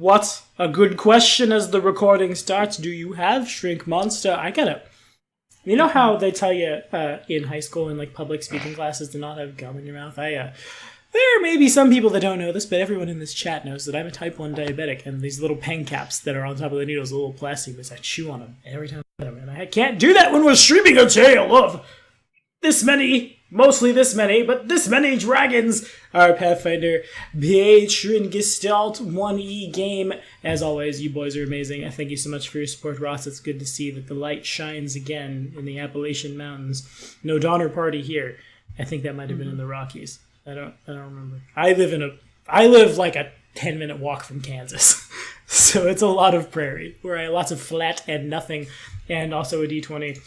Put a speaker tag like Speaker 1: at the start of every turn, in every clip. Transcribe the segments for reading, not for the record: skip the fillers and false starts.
Speaker 1: What's a good question as the recording starts? Do you have Shrink Monster? I got it. You know how they tell you in high school in like public speaking classes to not have gum in your mouth? There may be some people that don't know this, but everyone in this chat knows that I'm a type 1 diabetic, and these little pen caps that are on top of the needles, the little plastic bits, I chew on them every time I get them, and I can't do that when we're streaming a tale of this many, mostly this many, but this many dragons. Our Pathfinder Patron Gestalt 1E game. As always, you boys are amazing. I thank you so much for your support, Ross. It's good to see that the light shines again in the Appalachian Mountains. No Donner Party here. I think that might have been in the Rockies. I don't remember. I live like a 10-minute walk from Kansas. So it's a lot of prairie, where I have lots of flat and nothing, and also a D20.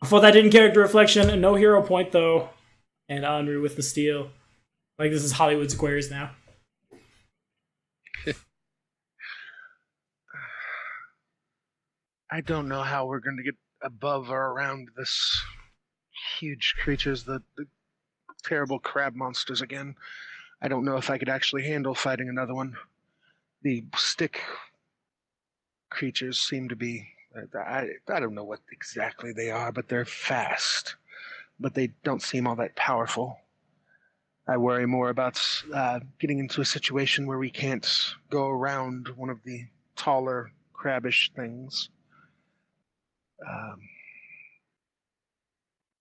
Speaker 1: For that in character reflection, no hero point though. And Henri with the steal. Like this is Hollywood Squares now.
Speaker 2: I don't know how we're going to get above or around this huge creatures, the terrible crab monsters again. I don't know if I could actually handle fighting another one. The stick creatures seem to be, I don't know what exactly they are, but they're fast. But they don't seem all that powerful. I worry more about getting into a situation where we can't go around one of the taller crabbish things.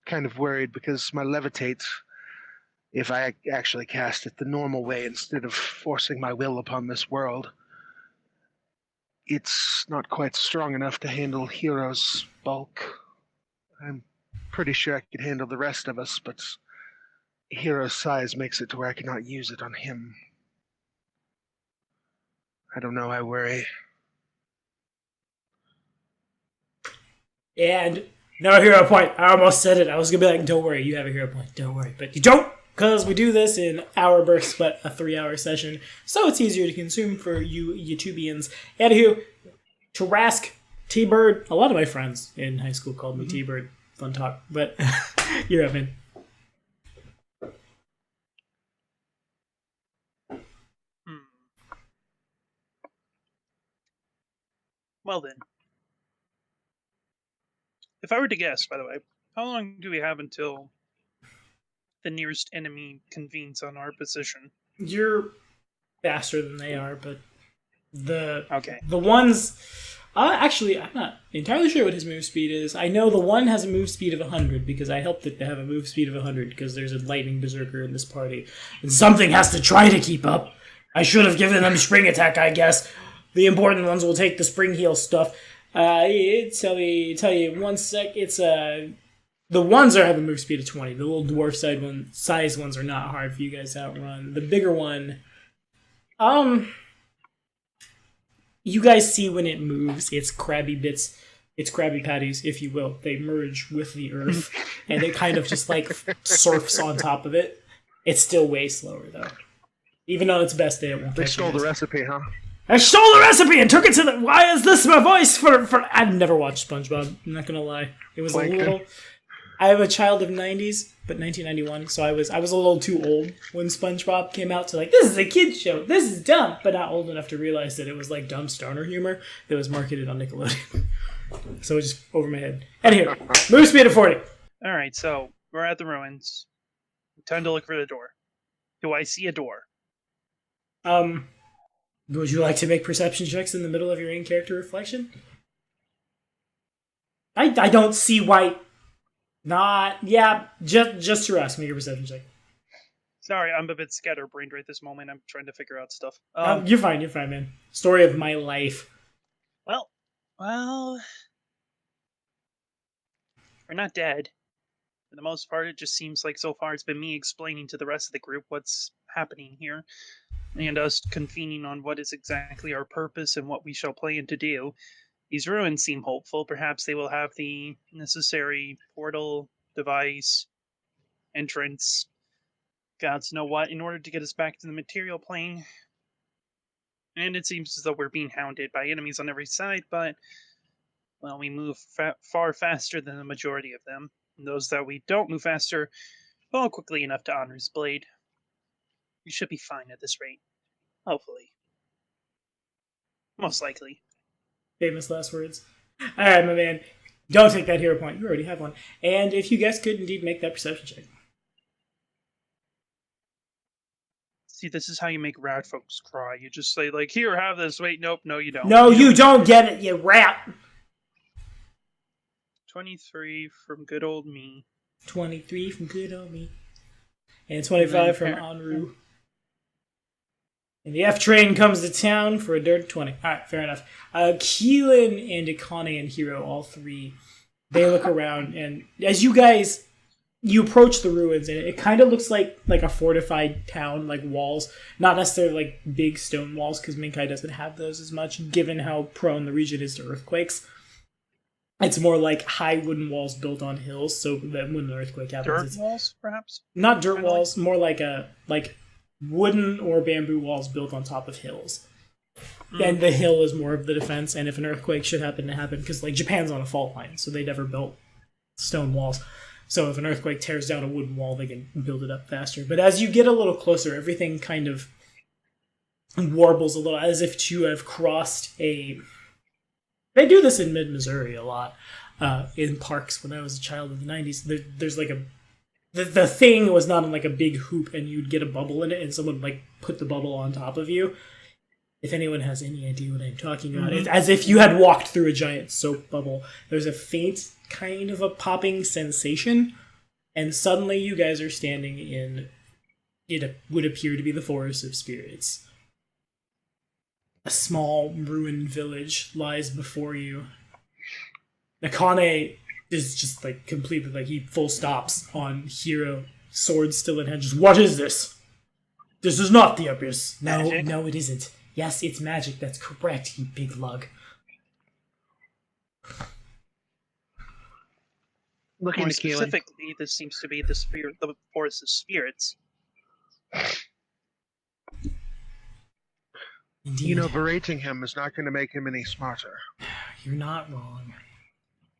Speaker 2: Kind of worried because my levitate, if I actually cast it the normal way instead of forcing my will upon this world, it's not quite strong enough to handle Hero's bulk. I'm pretty sure I could handle the rest of us, but Hero's size makes it to where I cannot use it on him. I don't know, I worry.
Speaker 1: And no hero point. I almost said it. I was going to be like, don't worry, you have a hero point. Don't worry. But you don't, because we do this in hour bursts, but a 3-hour session. So it's easier to consume for you YouTubians. Anywho, Tarask, T-Bird. A lot of my friends in high school called me T-Bird. Fun talk. But you're up, man.
Speaker 3: Well then. If I were to guess, by the way, how long do we have until the nearest enemy convenes on our position?
Speaker 1: You're faster than they are, but the
Speaker 3: Okay.
Speaker 1: ones... actually, I'm not entirely sure what his move speed is. I know the one has a move speed of 100 because I helped it to have a move speed of 100 because there's a lightning berserker in this party. And something has to try to keep up. I should have given them spring attack, I guess. The important ones will take the spring heal stuff. Tell you 1 sec. It's the ones are having a move speed of 20. The little dwarf size ones are not hard for you guys to outrun. The bigger one, you guys see when it moves, its crabby bits, its crabby patties, if you will. They merge with the earth, and it kind of just like surfs on top of it. It's still way slower though. Even on its best day, it won't.
Speaker 2: They stole the recipe, huh?
Speaker 1: I stole the recipe and took it to the... Why is this my voice for... I've never watched SpongeBob. I'm not gonna lie. It was a little... I have a child of 90s, but 1991, so I was a little too old when SpongeBob came out to like, this is a kid's show, this is dumb, but not old enough to realize that it was like dumb stoner humor that was marketed on Nickelodeon. So it was just over my head. Anywho, move speed of 40.
Speaker 3: Alright, so we're at the ruins. Time to look for the door. Do I see a door?
Speaker 1: Would you like to make perception checks in the middle of your in-character reflection? I don't see why... Not... Yeah, just to ask me your perception check.
Speaker 3: Sorry, I'm a bit scatterbrained right this moment. I'm trying to figure out stuff.
Speaker 1: You're fine, man. Story of my life.
Speaker 3: Well, we're not dead. For the most part, it just seems like so far it's been me explaining to the rest of the group what's happening here, and us convening on what is exactly our purpose and what we shall plan to do. These ruins seem hopeful. Perhaps they will have the necessary portal, device, entrance, gods know what, in order to get us back to the material plane. And it seems as though we're being hounded by enemies on every side, but, well, we move far faster than the majority of them. And those that we don't move faster fall quickly enough to Honor's blade. We should be fine at this rate. Hopefully. Most likely.
Speaker 1: Famous last words. All right, my man. Don't take that hero point. You already have one. And if you guys could indeed make that perception check.
Speaker 3: See, this is how you make rat folks cry. You just say, like, here, have this. Wait, nope, no, you don't.
Speaker 1: No, you don't get it, you rat.
Speaker 3: 23 from good old me.
Speaker 1: 23 from good old me. And 25 from Enru. And the F train comes to town for a dirt 20. Alright, fair enough. Keelan and Akane and Hiro, all three, they look around, and as you guys, you approach the ruins, and it kind of looks like a fortified town, like walls. Not necessarily like big stone walls, because Minkai doesn't have those as much, given how prone the region is to earthquakes. It's more like high wooden walls built on hills, so that when an earthquake happens...
Speaker 3: Dirt walls, perhaps?
Speaker 1: Not dirt walls, more like wooden or bamboo walls built on top of hills. And the hill is more of the defense, and if an earthquake should happen to happen, because Japan's on a fault line, so they never built stone walls. So if an earthquake tears down a wooden wall, they can build it up faster. But as you get a little closer, everything kind of warbles a little, as if you have crossed a... They do this in mid-Missouri a lot, in parks when I was a child in the 90s. There's like a... The thing was not in like a big hoop, and you'd get a bubble in it, and someone would put the bubble on top of you. If anyone has any idea what I'm talking about, it's as if you had walked through a giant soap bubble. There's a faint kind of a popping sensation, and suddenly you guys are standing in, it would appear to be the Forest of Spirits. A small ruined village lies before you. Akane is just completely he full stops on Hiro, sword still in hand. Just, what is this? This is not the Abyss. No, it isn't. Yes, it's magic. That's correct, you big lug.
Speaker 2: Looking
Speaker 3: More
Speaker 2: to Keelan.
Speaker 3: specifically, this seems to be the Forest of Spirits.
Speaker 1: Indeed.
Speaker 2: Berating him is not going to make him any smarter.
Speaker 1: You're not wrong.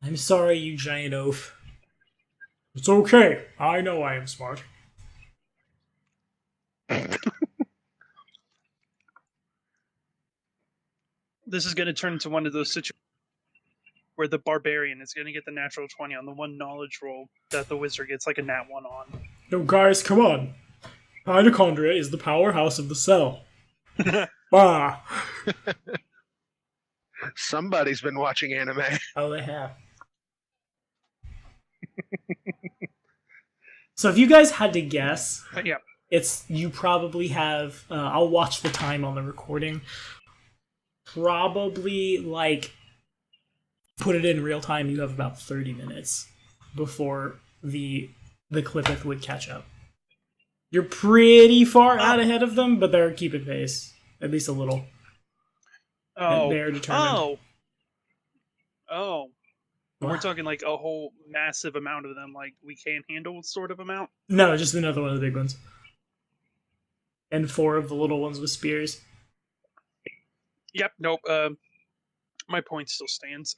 Speaker 1: I'm sorry, you giant oaf. It's okay. I know I am smart.
Speaker 3: This is going to turn into one of those situations where the barbarian is going to get the natural 20 on the one knowledge roll that the wizard gets a nat 1 on.
Speaker 1: No, guys, come on. Mitochondria is the powerhouse of the cell. Bah.
Speaker 2: Somebody's been watching anime.
Speaker 1: Oh, they have. So if you guys had to guess,
Speaker 3: Yeah.
Speaker 1: you probably have, I'll watch the time on the recording, probably put it in real time, you have about 30 minutes before the Clippeth would catch up. You're pretty far out ahead of them, but they're keeping pace, at least a little.
Speaker 3: Oh.
Speaker 1: They're determined.
Speaker 3: Oh. We're talking a whole massive amount of them, we can't handle sort of amount?
Speaker 1: No, just another one of the big ones. And 4 of the little ones with spears.
Speaker 3: Yep, nope. My point still stands.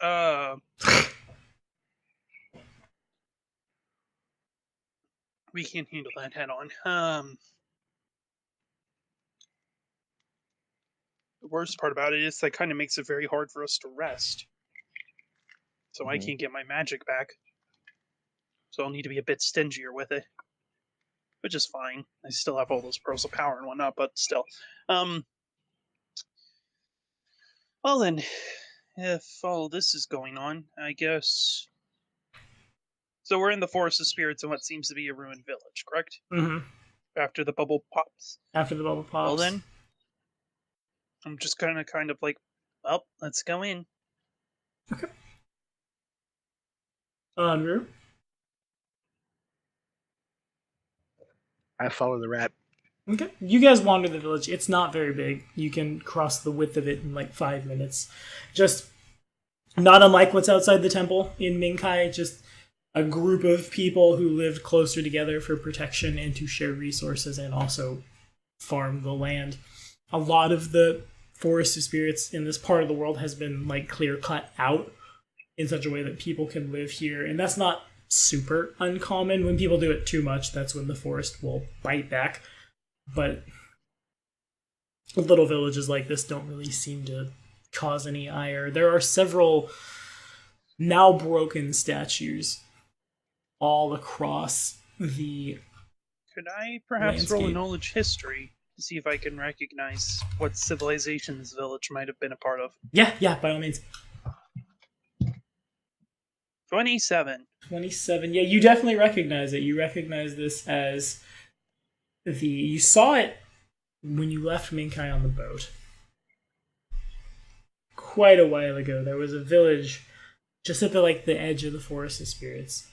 Speaker 3: We can't handle that head on. The worst part about it is that kind of makes it very hard for us to rest. So I can't get my magic back. So I'll need to be a bit stingier with it. Which is fine. I still have all those pearls of power and whatnot, but still. Well then, if all this is going on, I guess... So we're in the Forest of Spirits in what seems to be a ruined village, correct?
Speaker 1: Mm-hmm.
Speaker 3: After the bubble pops.
Speaker 1: After the bubble pops.
Speaker 3: Well then, I'm just kind of well, let's go in.
Speaker 1: Okay. Andrew?
Speaker 2: I follow the rat.
Speaker 1: Okay. You guys wander the village. It's not very big. You can cross the width of it in 5 minutes. Just not unlike what's outside the temple in Minkai, just a group of people who lived closer together for protection and to share resources and also farm the land. A lot of the Forest of Spirits in this part of the world has been clear cut out in such a way that people can live here, and that's not super uncommon. When people do it too much, that's when the forest will bite back. But little villages like this don't really seem to cause any ire. There are several now broken statues all across the
Speaker 3: Could I perhaps roll a
Speaker 1: landscape.
Speaker 3: knowledge history to see if I can recognize what civilization this village might have been a part of?
Speaker 1: Yeah, by all means.
Speaker 3: 27.
Speaker 1: 27. Yeah, you definitely recognize it. You recognize this as you saw it when you left Minkai on the boat. Quite a while ago, there was a village just at the edge of the Forest of Spirits.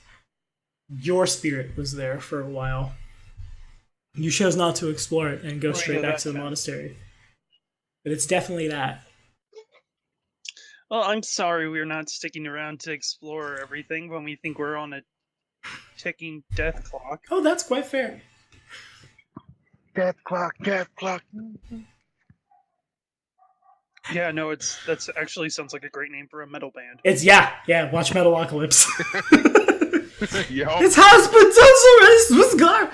Speaker 1: Your spirit was there for a while. You chose not to explore it and go straight back to the monastery. But it's definitely that.
Speaker 3: Well, I'm sorry we're not sticking around to explore everything when we think we're on a ticking death clock.
Speaker 1: Oh, that's quite fair.
Speaker 2: Death clock, death clock.
Speaker 3: Yeah, no, that's actually sounds like a great name for a metal band.
Speaker 1: It's yeah. Watch Metalocalypse.
Speaker 2: Yo.
Speaker 1: This has been done so many.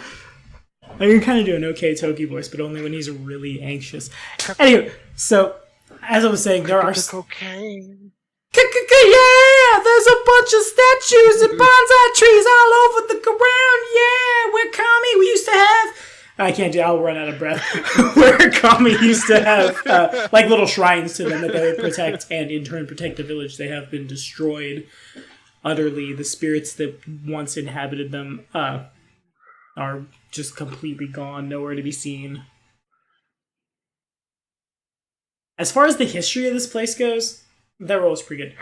Speaker 1: I can kind of do an okay Toki voice, but only when he's really anxious. Anyway, so as I was saying, there are
Speaker 2: cocaine.
Speaker 1: Yeah, there's a bunch of statues and bonsai trees all over the ground. Yeah, where Kami we used to have. I can't do. I'll run out of breath. Where Kami used to have little shrines to them that they would protect, and in turn protect the village. They have been destroyed utterly. The spirits that once inhabited them are just completely gone, nowhere to be seen. As far as the history of this place goes, that roll is pretty good.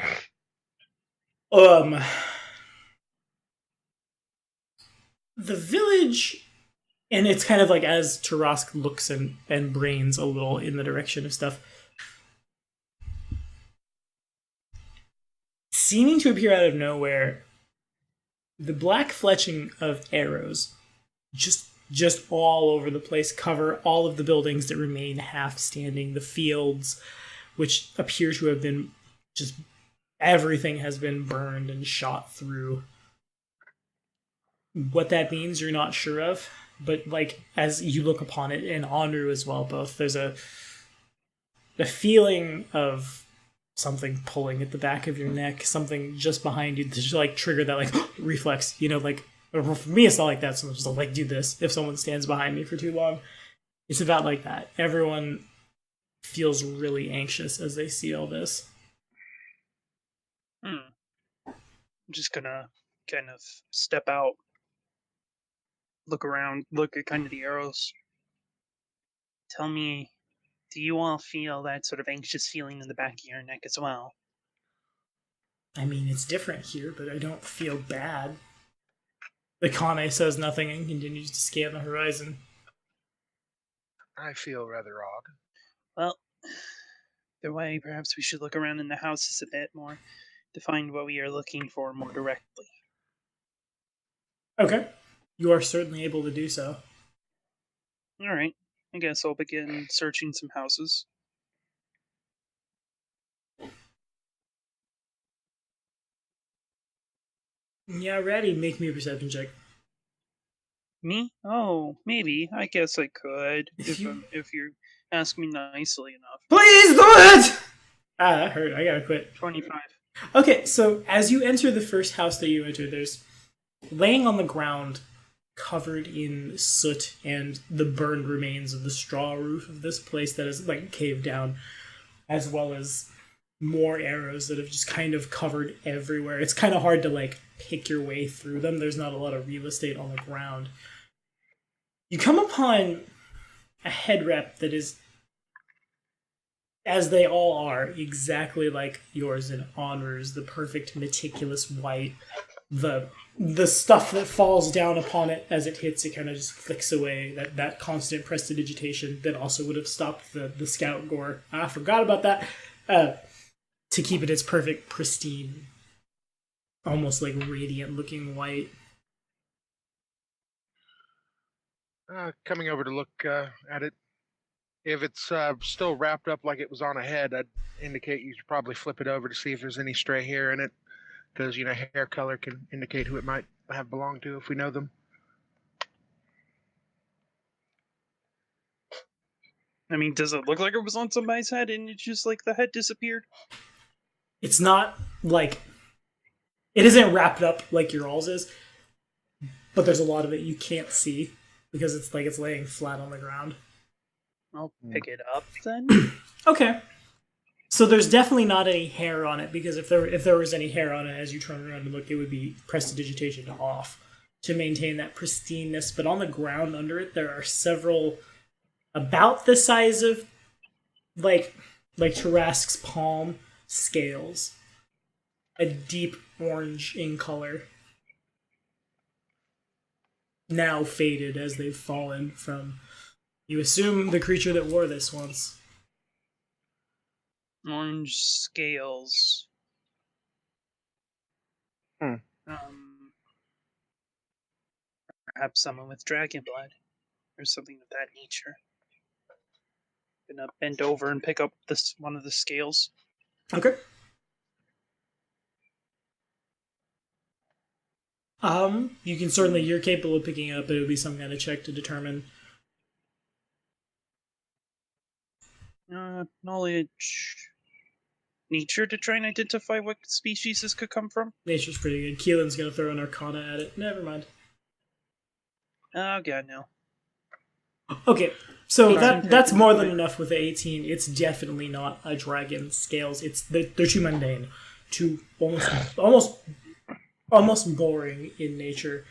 Speaker 1: The village, and it's kind of as Tarask looks and brains a little in the direction of stuff, seeming to appear out of nowhere, the black fletching of arrows just all over the place cover all of the buildings that remain half standing, the fields, which appear to have been just everything has been burned and shot through. What that means, you're not sure of, but as you look upon it, and Anru as well, both, there's a feeling of something pulling at the back of your neck, something just behind you to just trigger that reflex, or for me it's not like that, so I'm just do this if someone stands behind me for too long. It's about like that. Everyone feels really anxious as they see all this.
Speaker 3: I'm just gonna kind of step out, look around, look at kind of the arrows. Tell me, do you all feel that sort of anxious feeling in the back of your neck as well?
Speaker 1: I mean, it's different here, but I don't feel bad. The Kane says nothing and continues to scan the horizon.
Speaker 2: I feel rather odd.
Speaker 3: Well, the way perhaps we should look around in the houses a bit more to find what we are looking for more directly.
Speaker 1: Okay. You are certainly able to do so.
Speaker 3: Alright, I guess I'll begin searching some houses.
Speaker 1: Yeah, ready. Make me a perception check.
Speaker 3: Me? Oh, maybe. I guess I could,
Speaker 1: If you
Speaker 3: ask me nicely enough.
Speaker 1: Please do it! That hurt. I gotta quit.
Speaker 3: 25.
Speaker 1: Okay, so as you enter the first house that you enter, there's laying on the ground, covered in soot and the burned remains of the straw roof of this place that is caved down, as well as more arrows that have just kind of covered everywhere. It's kind of hard to pick your way through them. There's not a lot of real estate on the ground. You come upon a head wrap that is, as they all are, exactly like yours and Honor's, the perfect meticulous white. The stuff that falls down upon it as it hits, it kind of just flicks away. That constant prestidigitation that also would have stopped the scout gore. I forgot about that. To keep it its perfect, pristine, almost radiant looking white.
Speaker 2: Coming over to look at it. If it's still wrapped up like it was on a head, I'd indicate you should probably flip it over to see if there's any stray hair in it. Because, hair color can indicate who it might have belonged to if we know them.
Speaker 3: I mean, does it look like it was on somebody's head and it's just like the head disappeared?
Speaker 1: It's not like it isn't wrapped up like your all's is, but there's a lot of it you can't see because it's like it's laying flat on the ground.
Speaker 3: I'll pick it up then.
Speaker 1: Okay. So there's definitely not any hair on it, because if there was any hair on it as you turn around and look, it would be prestidigitation off to maintain that pristineness. But on the ground under it, there are several about the size of like Tarrasque's palm scales, a deep orange in color, now faded as they've fallen from, you assume, the creature that wore this once.
Speaker 3: Orange scales.
Speaker 2: Hmm.
Speaker 3: Perhaps someone with dragon blood, or something of that nature. Gonna bend over and pick up this one of the scales.
Speaker 1: Okay. You can certainly, you're capable of picking it up, but it would be some kind of check to determine.
Speaker 3: Knowledge. Nature to try and identify what species this could come from?
Speaker 1: Nature's pretty good. Keelan's gonna throw an arcana at it. Never mind.
Speaker 3: Oh god, no.
Speaker 1: Okay, so
Speaker 3: 18
Speaker 1: that's more than
Speaker 3: okay.
Speaker 1: enough with the 18. It's definitely not a dragon scales. They're too mundane, too almost boring in nature.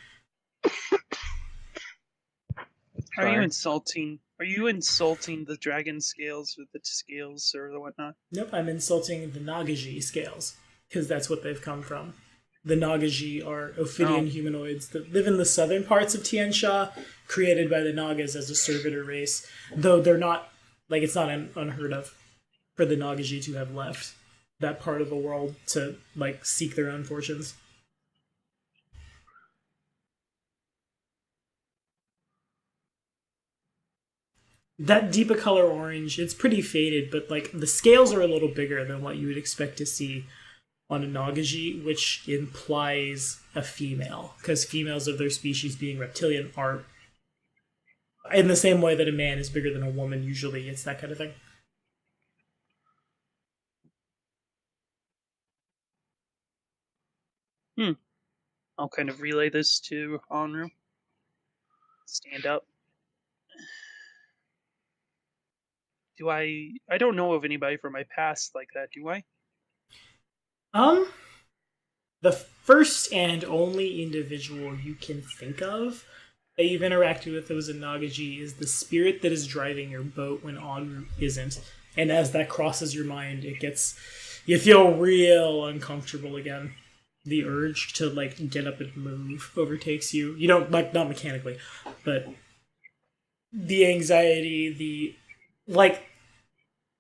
Speaker 3: Are you insulting the dragon scales or the scales or the whatnot?
Speaker 1: Nope, I'm insulting the Nagaji scales, because that's what they've come from. The Nagaji are Ophidian humanoids that live in the southern parts of Tian Sha, created by the Nagas as a servitor race, though they're not, like, it's not unheard of for the Nagaji to have left that part of the world to, like, seek their own fortunes. That deeper color orange, it's pretty faded, but, like, the scales are a little bigger than what you would expect to see on a Nagaji, which implies a female, because females of their species, being reptilian, are in the same way that a man is bigger than a woman. Usually it's that kind of thing.
Speaker 3: I'll kind of relay this to Onru. Stand up. I don't know of anybody from my past like that, do I?
Speaker 1: The first and only individual you can think of that you've interacted with that was a Nagaji is the spirit that is driving your boat when Onru isn't. And as that crosses your mind, you feel real uncomfortable again. The urge to, like, get up and move overtakes you. You don't, like, not mechanically, but the anxiety,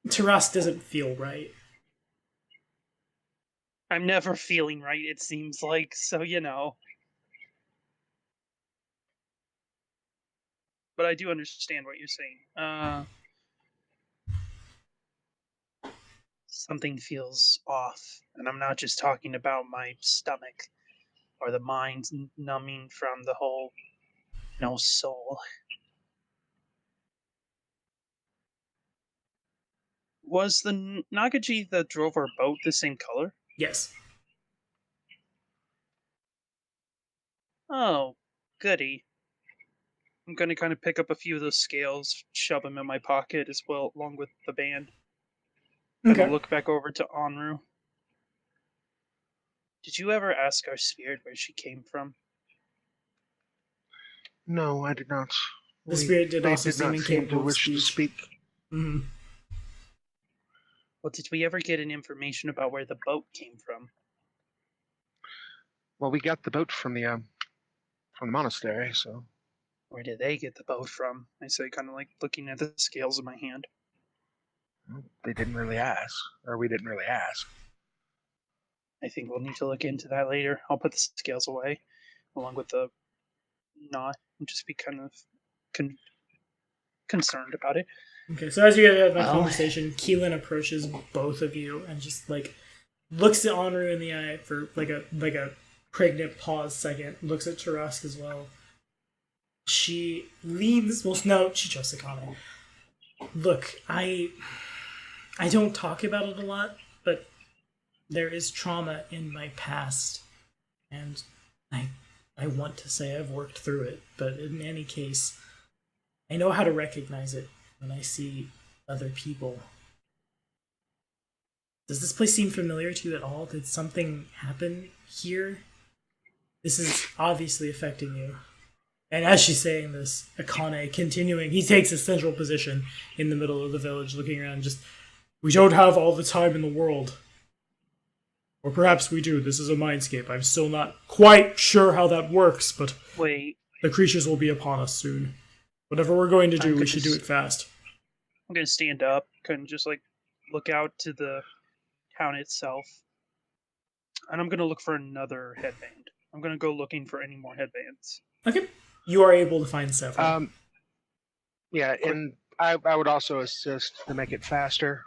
Speaker 1: Tarrasque doesn't feel right.
Speaker 3: I'm never feeling right, it seems like, so you know. But I do understand what you're saying. Something feels off, and I'm not just talking about my stomach or the mind numbing from the whole no soul. Was the Nagaji that drove our boat the same color?
Speaker 1: Yes.
Speaker 3: Oh, goody. I'm gonna kind of pick up a few of those scales, shove them in my pocket as well, along with the band. And
Speaker 1: Okay.
Speaker 3: I'll look back over to Onru. Did you ever ask our spirit where she came from?
Speaker 2: No, I did not.
Speaker 1: The spirit did
Speaker 2: They
Speaker 1: also
Speaker 2: did
Speaker 1: seem
Speaker 2: not seem to
Speaker 1: incapable of
Speaker 2: wish to
Speaker 1: speech.
Speaker 2: speak.
Speaker 1: Mm-hmm.
Speaker 3: Well, did we ever get any information about where the boat came from?
Speaker 2: Well, we got the boat from the monastery, so
Speaker 3: Where did they get the boat from? I say, kind of like looking at the scales in my hand.
Speaker 2: they didn't really ask, or we didn't really ask.
Speaker 3: I think we'll need to look into that later. I'll put the scales away, along with the knot, and just be kind of concerned about it.
Speaker 1: Okay, so as you guys have that conversation, Keelan approaches both of you and just, like, looks at Onru in the eye for like a pregnant pause second, looks at Tarrasque as well. She leans, well, no, she trusts Akane. Look, I don't talk about it a lot, but there is trauma in my past, and I want to say I've worked through it, but in any case, I know how to recognize it when I see other people. Does this place seem familiar to you at all? Did something happen here? This is obviously affecting you. And as she's saying this, Akane continuing, he takes a central position in the middle of the village, looking around, just, we don't have all the time in the world. Or perhaps we do. This is a mindscape. I'm still not quite sure how that works, but
Speaker 3: Wait,
Speaker 1: the creatures will be upon us soon. Whatever we're going to do,
Speaker 3: I'm
Speaker 1: we
Speaker 3: gonna
Speaker 1: should do it fast.
Speaker 3: I'm gonna stand up, kind of just like look out to the town itself, and I'm gonna look for another headband. I'm gonna go looking for any more headbands.
Speaker 1: Okay. You are able to find several.
Speaker 2: Yeah, and I would also assist to make it faster.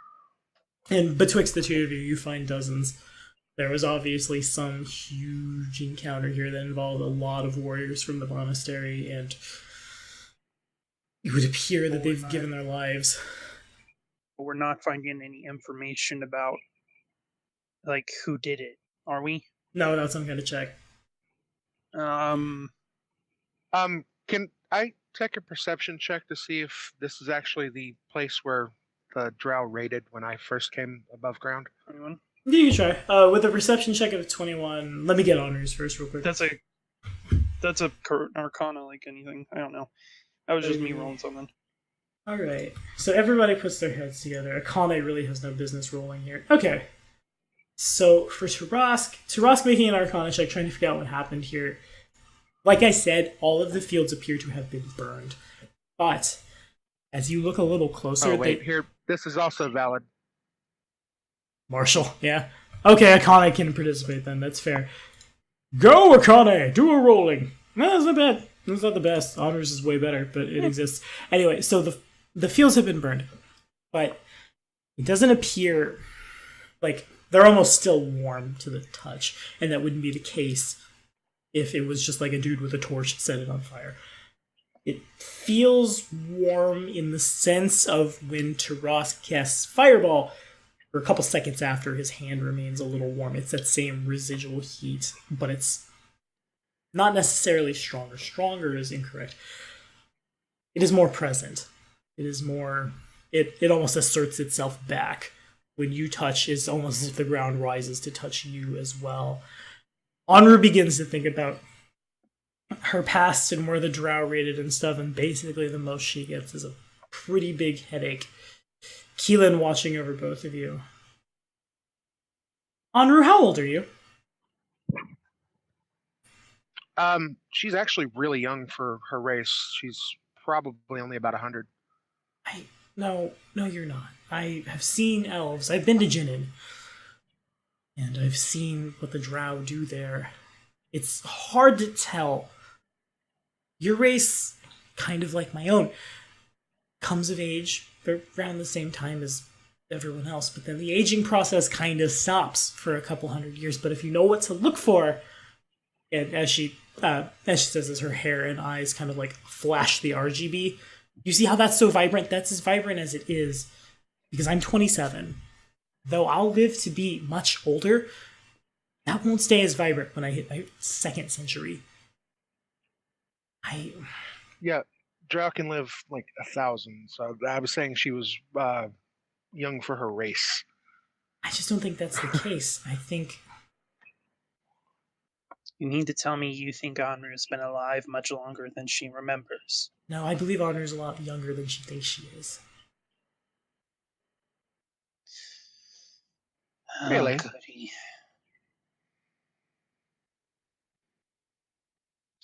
Speaker 1: And betwixt the two of you, you find dozens. There was obviously some huge encounter here that involved a lot of warriors from the monastery, and it would appear that they've given their lives.
Speaker 3: But we're not finding any information about, like, who did it, are we?
Speaker 1: No, that's what I'm going to check.
Speaker 2: Can I take a perception check to see if this is actually the place where the drow raided when I first came above ground?
Speaker 3: Anyone?
Speaker 1: You can try. With a perception check of 21, let me get honors first real quick.
Speaker 3: That's a arcana, like anything. I don't know. That was just me rolling something.
Speaker 1: Alright, so everybody puts their heads together. Akane really has no business rolling here. Okay. So for Tarask making an arcana check, trying to figure out what happened here. Like I said, all of the fields appear to have been burned. But as you look a little closer...
Speaker 2: Oh, wait, here, this is also valid.
Speaker 1: Marshall, yeah. Okay, Akane can participate then, that's fair. Go, Akane! Do a rolling! No, that's not bad. That's not the best. Honors is way better, but it exists. Anyway, so the fields have been burned. But it doesn't appear like they're almost still warm to the touch. And that wouldn't be the case if it was just like a dude with a torch set it on fire. It feels warm in the sense of when Tarask casts Fireball, for a couple seconds after, his hand remains a little warm. It's that same residual heat, but it's not necessarily stronger. Stronger is incorrect. It is more present. It is more... It almost asserts itself back. When you touch, it's almost as if the ground rises to touch you as well. Anru begins to think about her past and where the drow raided and stuff, and basically the most she gets is a pretty big headache. Keelan watching over both of you. Anru, how old are you?
Speaker 2: She's actually really young for her race. She's probably only about 100.
Speaker 1: No, you're not. I have seen elves. I've been to Jinnin. And I've seen what the drow do there. It's hard to tell. Your race, kind of like my own, comes of age around the same time as everyone else, but then the aging process kind of stops for a couple hundred years. But if you know what to look for, and as she says, as her hair and eyes kind of like flash the RGB, you see how that's so vibrant? That's as vibrant as it is, because I'm 27. Though I'll live to be much older, that won't stay as vibrant when I hit my 2nd century.
Speaker 2: Yeah, drow can live like 1,000. So I was saying she was young for her race.
Speaker 1: I just don't think that's the case. I think...
Speaker 3: You need to tell me you think Anru's been alive much longer than she remembers.
Speaker 1: No, I believe Honor's a lot younger than she thinks she is.
Speaker 2: Really?
Speaker 3: Oh, goody.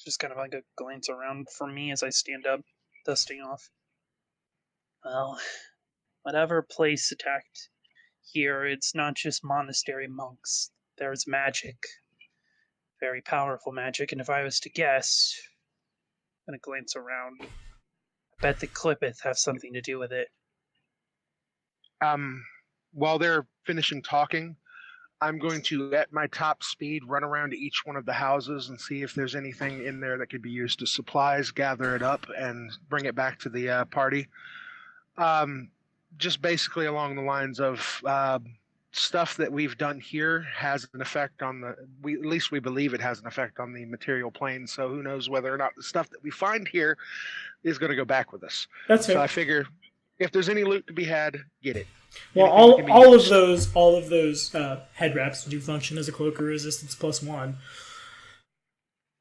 Speaker 3: Just kind of like a glance around for me as I stand up, dusting off. Well, whatever place attacked here, it's not just monastery monks. There's magic. Very powerful magic, and if I was to guess, I'm gonna glance around. I bet the Clippeth have something to do with it.
Speaker 2: While they're finishing talking, I'm going to, at my top speed, run around to each one of the houses and see if there's anything in there that could be used as supplies, gather it up, and bring it back to the party. Just basically along the lines of stuff that we've done here has an effect on at least we believe it has an effect on the material plane. So who knows whether or not the stuff that we find here is going to go back with us.
Speaker 1: That's fair.
Speaker 2: So I figure if there's any loot to be had, get it.
Speaker 1: Well, all of those head wraps do function as a cloak of resistance +1.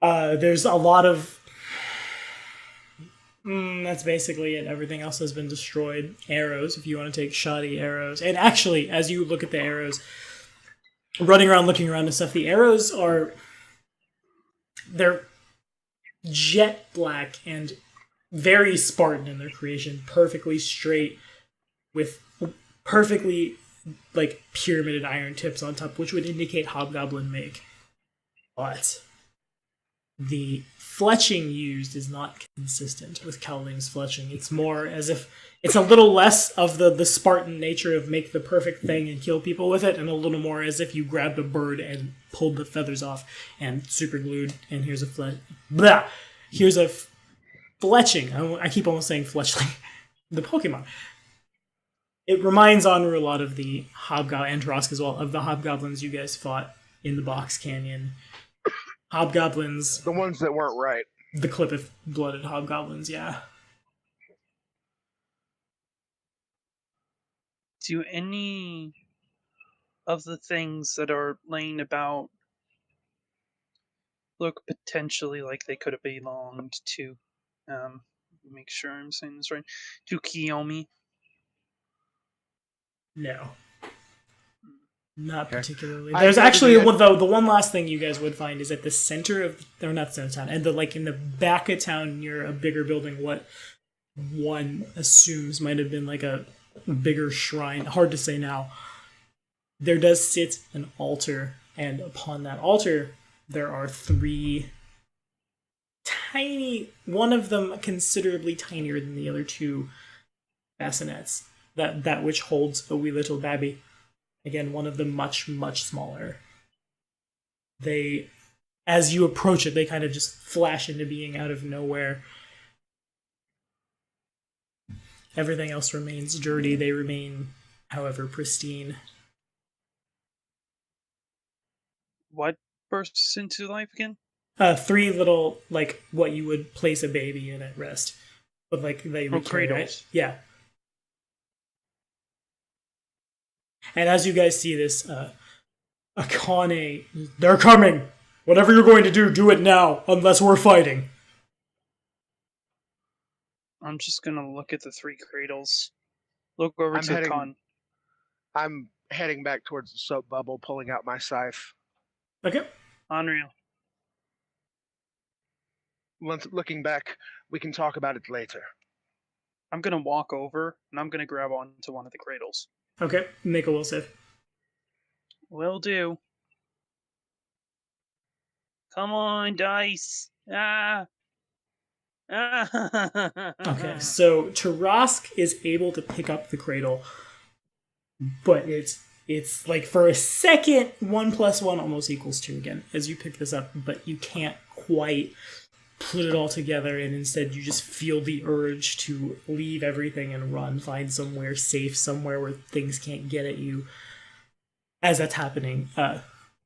Speaker 1: There's a lot of. That's basically it. Everything else has been destroyed. Arrows, if you want to take shoddy arrows, and actually, as you look at the arrows, running around, looking around and stuff, the arrows they're jet black and very Spartan in their creation, perfectly straight with perfectly like pyramided iron tips on top, which would indicate hobgoblin make. But the fletching used is not consistent with Cowling's fletching. It's more as if it's a little less of the Spartan nature of make the perfect thing and kill people with it, and a little more as if you grabbed a bird and pulled the feathers off and super glued, and here's a here's a fletching. I keep almost saying fletchling. The Pokemon. It reminds Onru a lot of the Hobgoblin, and Trosk as well, of the Hobgoblins you guys fought in the Box Canyon. Hobgoblins.
Speaker 2: The ones that weren't right.
Speaker 1: The clip-blooded Hobgoblins, yeah.
Speaker 3: Do any of the things that are laying about look potentially like they could have belonged to, make sure I'm saying this right, to Kiyomi?
Speaker 1: No. Not
Speaker 2: Okay.
Speaker 1: particularly. There's actually the one last thing you guys would find is at the center of, or not center of town, and in the back of town near a bigger building, what one assumes might have been like a bigger shrine. Hard to say now. There does sit an altar, and upon that altar there are 3 tiny, one of them considerably tinier than the other 2 bassinets. That which holds a wee little babby. Again, one of them much, much smaller. They, as you approach it, they kind of just flash into being out of nowhere. Everything else remains dirty. They remain, however, pristine.
Speaker 3: What bursts into life again?
Speaker 1: 3 little, like, what you would place a baby in at rest. But, like, they would carry,
Speaker 3: cradles.
Speaker 1: right? Yeah. And as you guys see this, Akane, they're coming! Whatever you're going to do, do it now, unless we're fighting.
Speaker 3: I'm just gonna look at the 3 cradles. Look over to Khan.
Speaker 2: I'm heading back towards the soap bubble, pulling out my scythe.
Speaker 1: Okay.
Speaker 3: Unreal.
Speaker 2: Looking back, we can talk about it later.
Speaker 3: I'm gonna walk over, and I'm gonna grab onto one of the cradles.
Speaker 1: Okay, make a will save.
Speaker 3: Will do. Come on, dice! Ah!
Speaker 1: Okay, so Tarask is able to pick up the cradle, but it's like for a second, 1 + 1 almost equals 2 again as you pick this up, but you can't quite put it all together, and instead you just feel the urge to leave everything and run, find somewhere safe, somewhere where things can't get at you. As that's happening,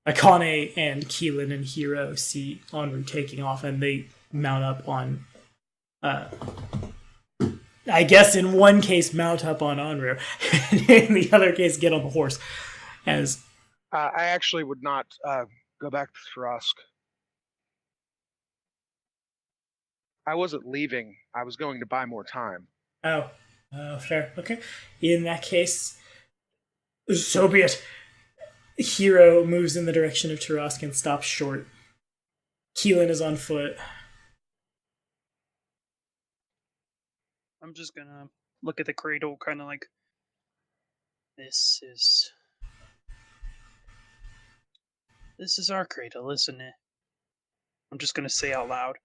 Speaker 1: Akane and Keelan and Hiro see Onru taking off, and they mount up on, I guess in one case mount up on Onru, and in the other case get on the horse. As
Speaker 2: I actually would not go back to Thrask. I wasn't leaving. I was going to buy more time.
Speaker 1: Oh, fair. Okay. In that case, so be it. Hiro moves in the direction of Tarask and stops short. Keelan is on foot.
Speaker 3: I'm just gonna look at the cradle, kind of like, this is our cradle, isn't it? I'm just gonna say out loud.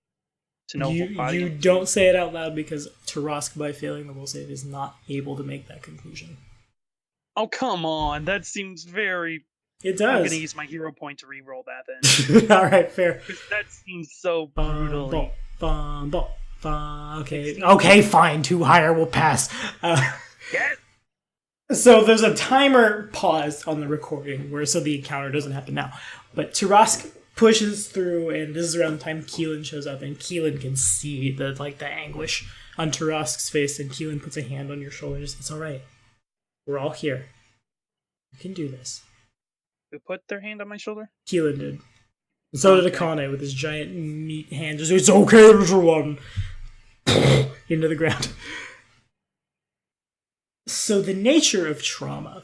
Speaker 1: You don't say it out loud because Tarask, by failing the will save, is not able to make that conclusion.
Speaker 3: Oh, come on. That seems very...
Speaker 1: It does.
Speaker 3: I'm going to use my hero point to re-roll that then.
Speaker 1: Alright, fair.
Speaker 3: That seems so brutal.
Speaker 1: Okay, fine. 2 higher will pass.
Speaker 3: Yes.
Speaker 1: So there's a timer paused on the recording so the encounter doesn't happen now. But Tarask pushes through, and this is around the time Keelan shows up, and Keelan can see the anguish on Tarask's face, and Keelan puts a hand on your shoulders. It's all right. We're all here. You can do this.
Speaker 3: Who put their hand on my shoulder?
Speaker 1: Keelan did. And so did Akane with his giant meat hand. Just, it's okay, everyone. Into the ground. So the nature of trauma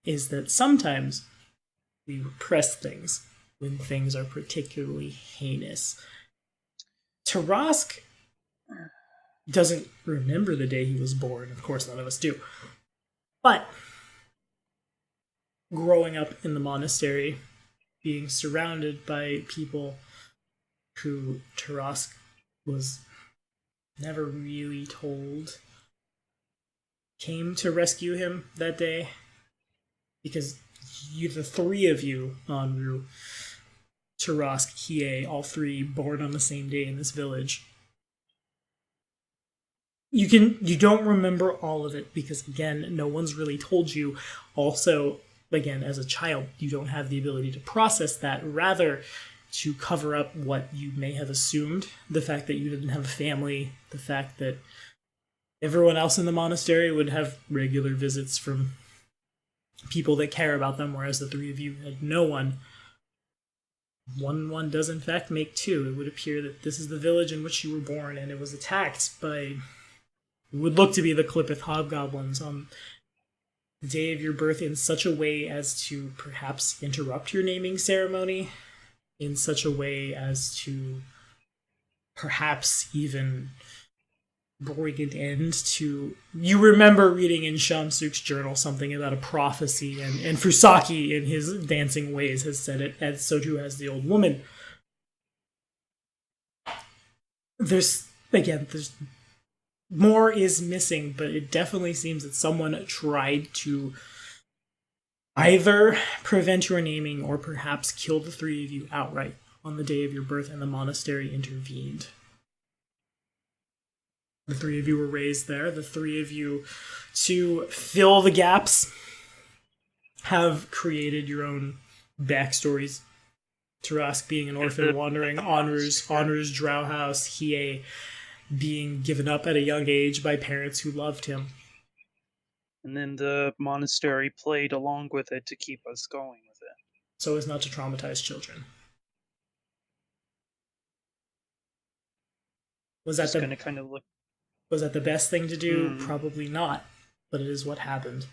Speaker 1: is that sometimes we repress things when things are particularly heinous. Tarask doesn't remember the day he was born. Of course, none of us do. But growing up in the monastery, being surrounded by people who Tarask was never really told came to rescue him that day, because the 3 of you, Anru, Tarask, Hiei, all 3 born on the same day in this village. You don't remember all of it because, again, no one's really told you. Also, again, as a child, you don't have the ability to process that. Rather, to cover up what you may have assumed, the fact that you didn't have a family, the fact that everyone else in the monastery would have regular visits from people that care about them, whereas the 3 of you had no one. 1 does in fact make 2. It would appear that this is the village in which you were born, and it was attacked by what would look to be the Clippeth hobgoblins on the day of your birth in such a way as to perhaps interrupt your naming ceremony, in such a way as to perhaps even bring an end to... You remember reading in Shamsuk's journal something about a prophecy, and Fusaki, in his dancing ways, has said it, and so too has the old woman. There's more is missing, but it definitely seems that someone tried to either prevent your naming or perhaps kill the 3 of you outright on the day of your birth, and the monastery intervened. The 3 of you were raised there. The 3 of you, to fill the gaps, have created your own backstories. Tarask being an orphan wandering Anru's drow house, Hiei being given up at a young age by parents who loved him.
Speaker 3: And then the monastery played along with it to keep us going with it.
Speaker 1: So as not to traumatize children. Was that the best thing to do? Probably not. But it is what happened.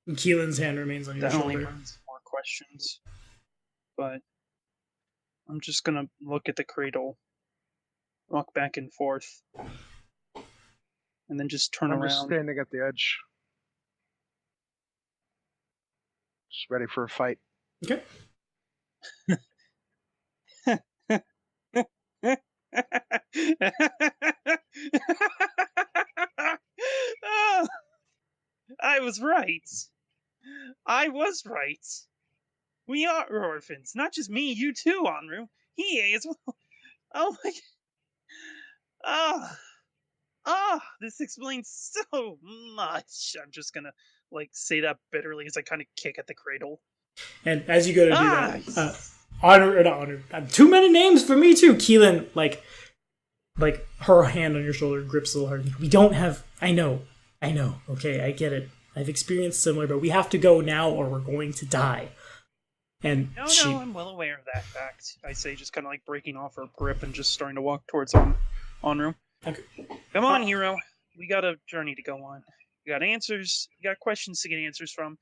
Speaker 1: And Keelan's hand remains on your shoulder.
Speaker 3: That only brings more questions. But I'm just gonna look at the cradle, walk back and forth, and then just turn
Speaker 2: I'm
Speaker 3: around.
Speaker 2: just standing at the edge. Just ready for a fight.
Speaker 1: Okay.
Speaker 3: Oh, I was right. I was right. We are orphans. Not just me, you too, Anru. He as well. Oh my... this explains so much. I'm just gonna, say that bitterly as I kind of kick at the cradle.
Speaker 1: And as you go to do that, too many names for me too. Keelan, her hand on your shoulder grips a little hard. We don't have... I know, okay, I get it. I've experienced similar, but we have to go now or we're going to die. And
Speaker 3: No, I'm well aware of that fact. I say, just kind of breaking off her grip and just starting to walk towards Onru.
Speaker 1: Okay.
Speaker 3: Come on, hero. We got a journey to go on. We got answers. We got questions to get answers from.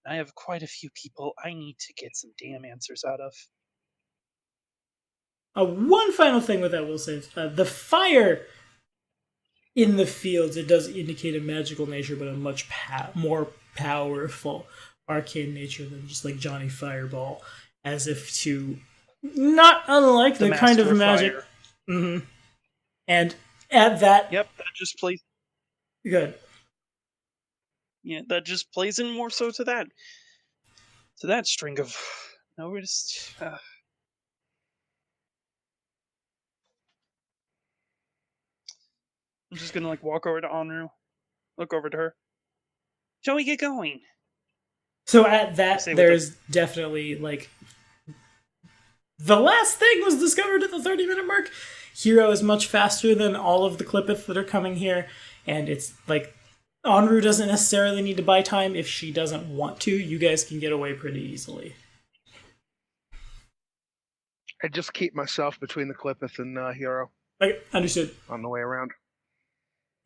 Speaker 3: I have quite a few people I need to get some damn answers out of.
Speaker 1: One final thing with that, we'll say, the fire in the fields, it does indicate a magical nature, but a much more powerful arcane nature than just Johnny Fireball, as if to, not unlike the kind of magic. Mm-hmm. And at that...
Speaker 3: Yep, that just plays...
Speaker 1: Good.
Speaker 3: Yeah, that just plays in more so to that string of... No, we're just... I'm just gonna walk over to Anru, look over to her. Shall we get going?
Speaker 1: So at that,
Speaker 3: Say with
Speaker 1: there's definitely the last thing was discovered at the 30-minute mark. Hero is much faster than all of the Clippeth that are coming here, and it's Anru doesn't necessarily need to buy time if she doesn't want to. You guys can get away pretty easily.
Speaker 2: I just keep myself between the Clippeth and Hero
Speaker 1: Understood.
Speaker 2: on the way around.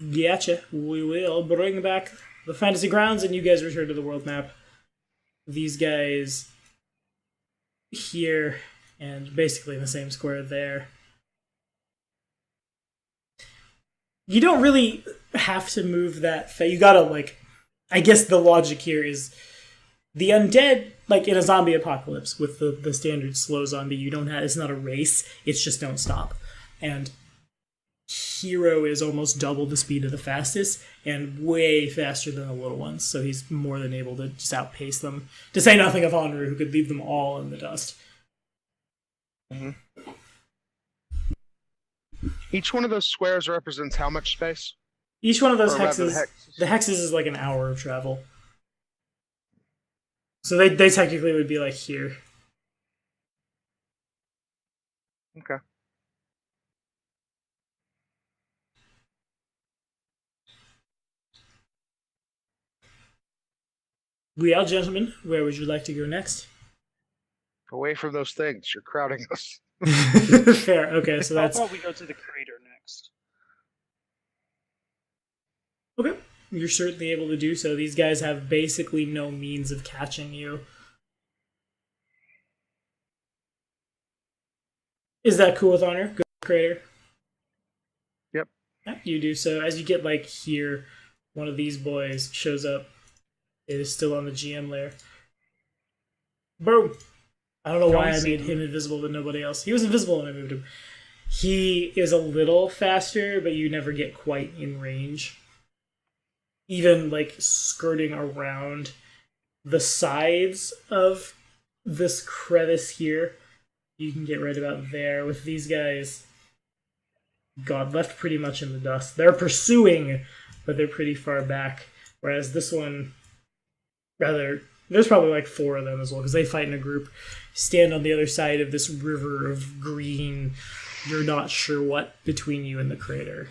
Speaker 1: Gotcha. We will bring back the fantasy grounds, and you guys return to the world map. These guys here, and basically in the same square there. You don't really have to move that. You gotta I guess the logic here is the undead, in a zombie apocalypse with the standard slow zombie. You don't have. It's not a race. It's just don't stop. And Hero is almost double the speed of the fastest and way faster than the little ones, so he's more than able to just outpace them. To say nothing of Anru, who could leave them all in the dust.
Speaker 2: Mm-hmm. Each one of those squares represents how much space?
Speaker 1: Each one of those
Speaker 2: Or rather,
Speaker 1: hexes, the hexes is an hour of travel. So they technically would be here.
Speaker 2: Okay.
Speaker 1: Well, gentlemen, where would you like to go next?
Speaker 2: Away from those things. You're crowding us.
Speaker 1: Fair. Okay, so that's...
Speaker 3: How about we go to the crater next?
Speaker 1: Okay. You're certainly able to do so. These guys have basically no means of catching you. Is that cool with Honor? Go to the crater.
Speaker 2: Yep.
Speaker 1: Yeah, you do so. As you get here, one of these boys shows up. It is still on the GM layer. Boom! I don't know why I made him invisible but nobody else. He was invisible when I moved him. He is a little faster, but you never get quite in range. Even skirting around the sides of this crevice here, you can get right about there. With these guys, God, left pretty much in the dust. They're pursuing, but they're pretty far back. Whereas this one, there's probably 4 of them as well, because they fight in a group, stand on the other side of this river of green, you're not sure what, between you and the crater.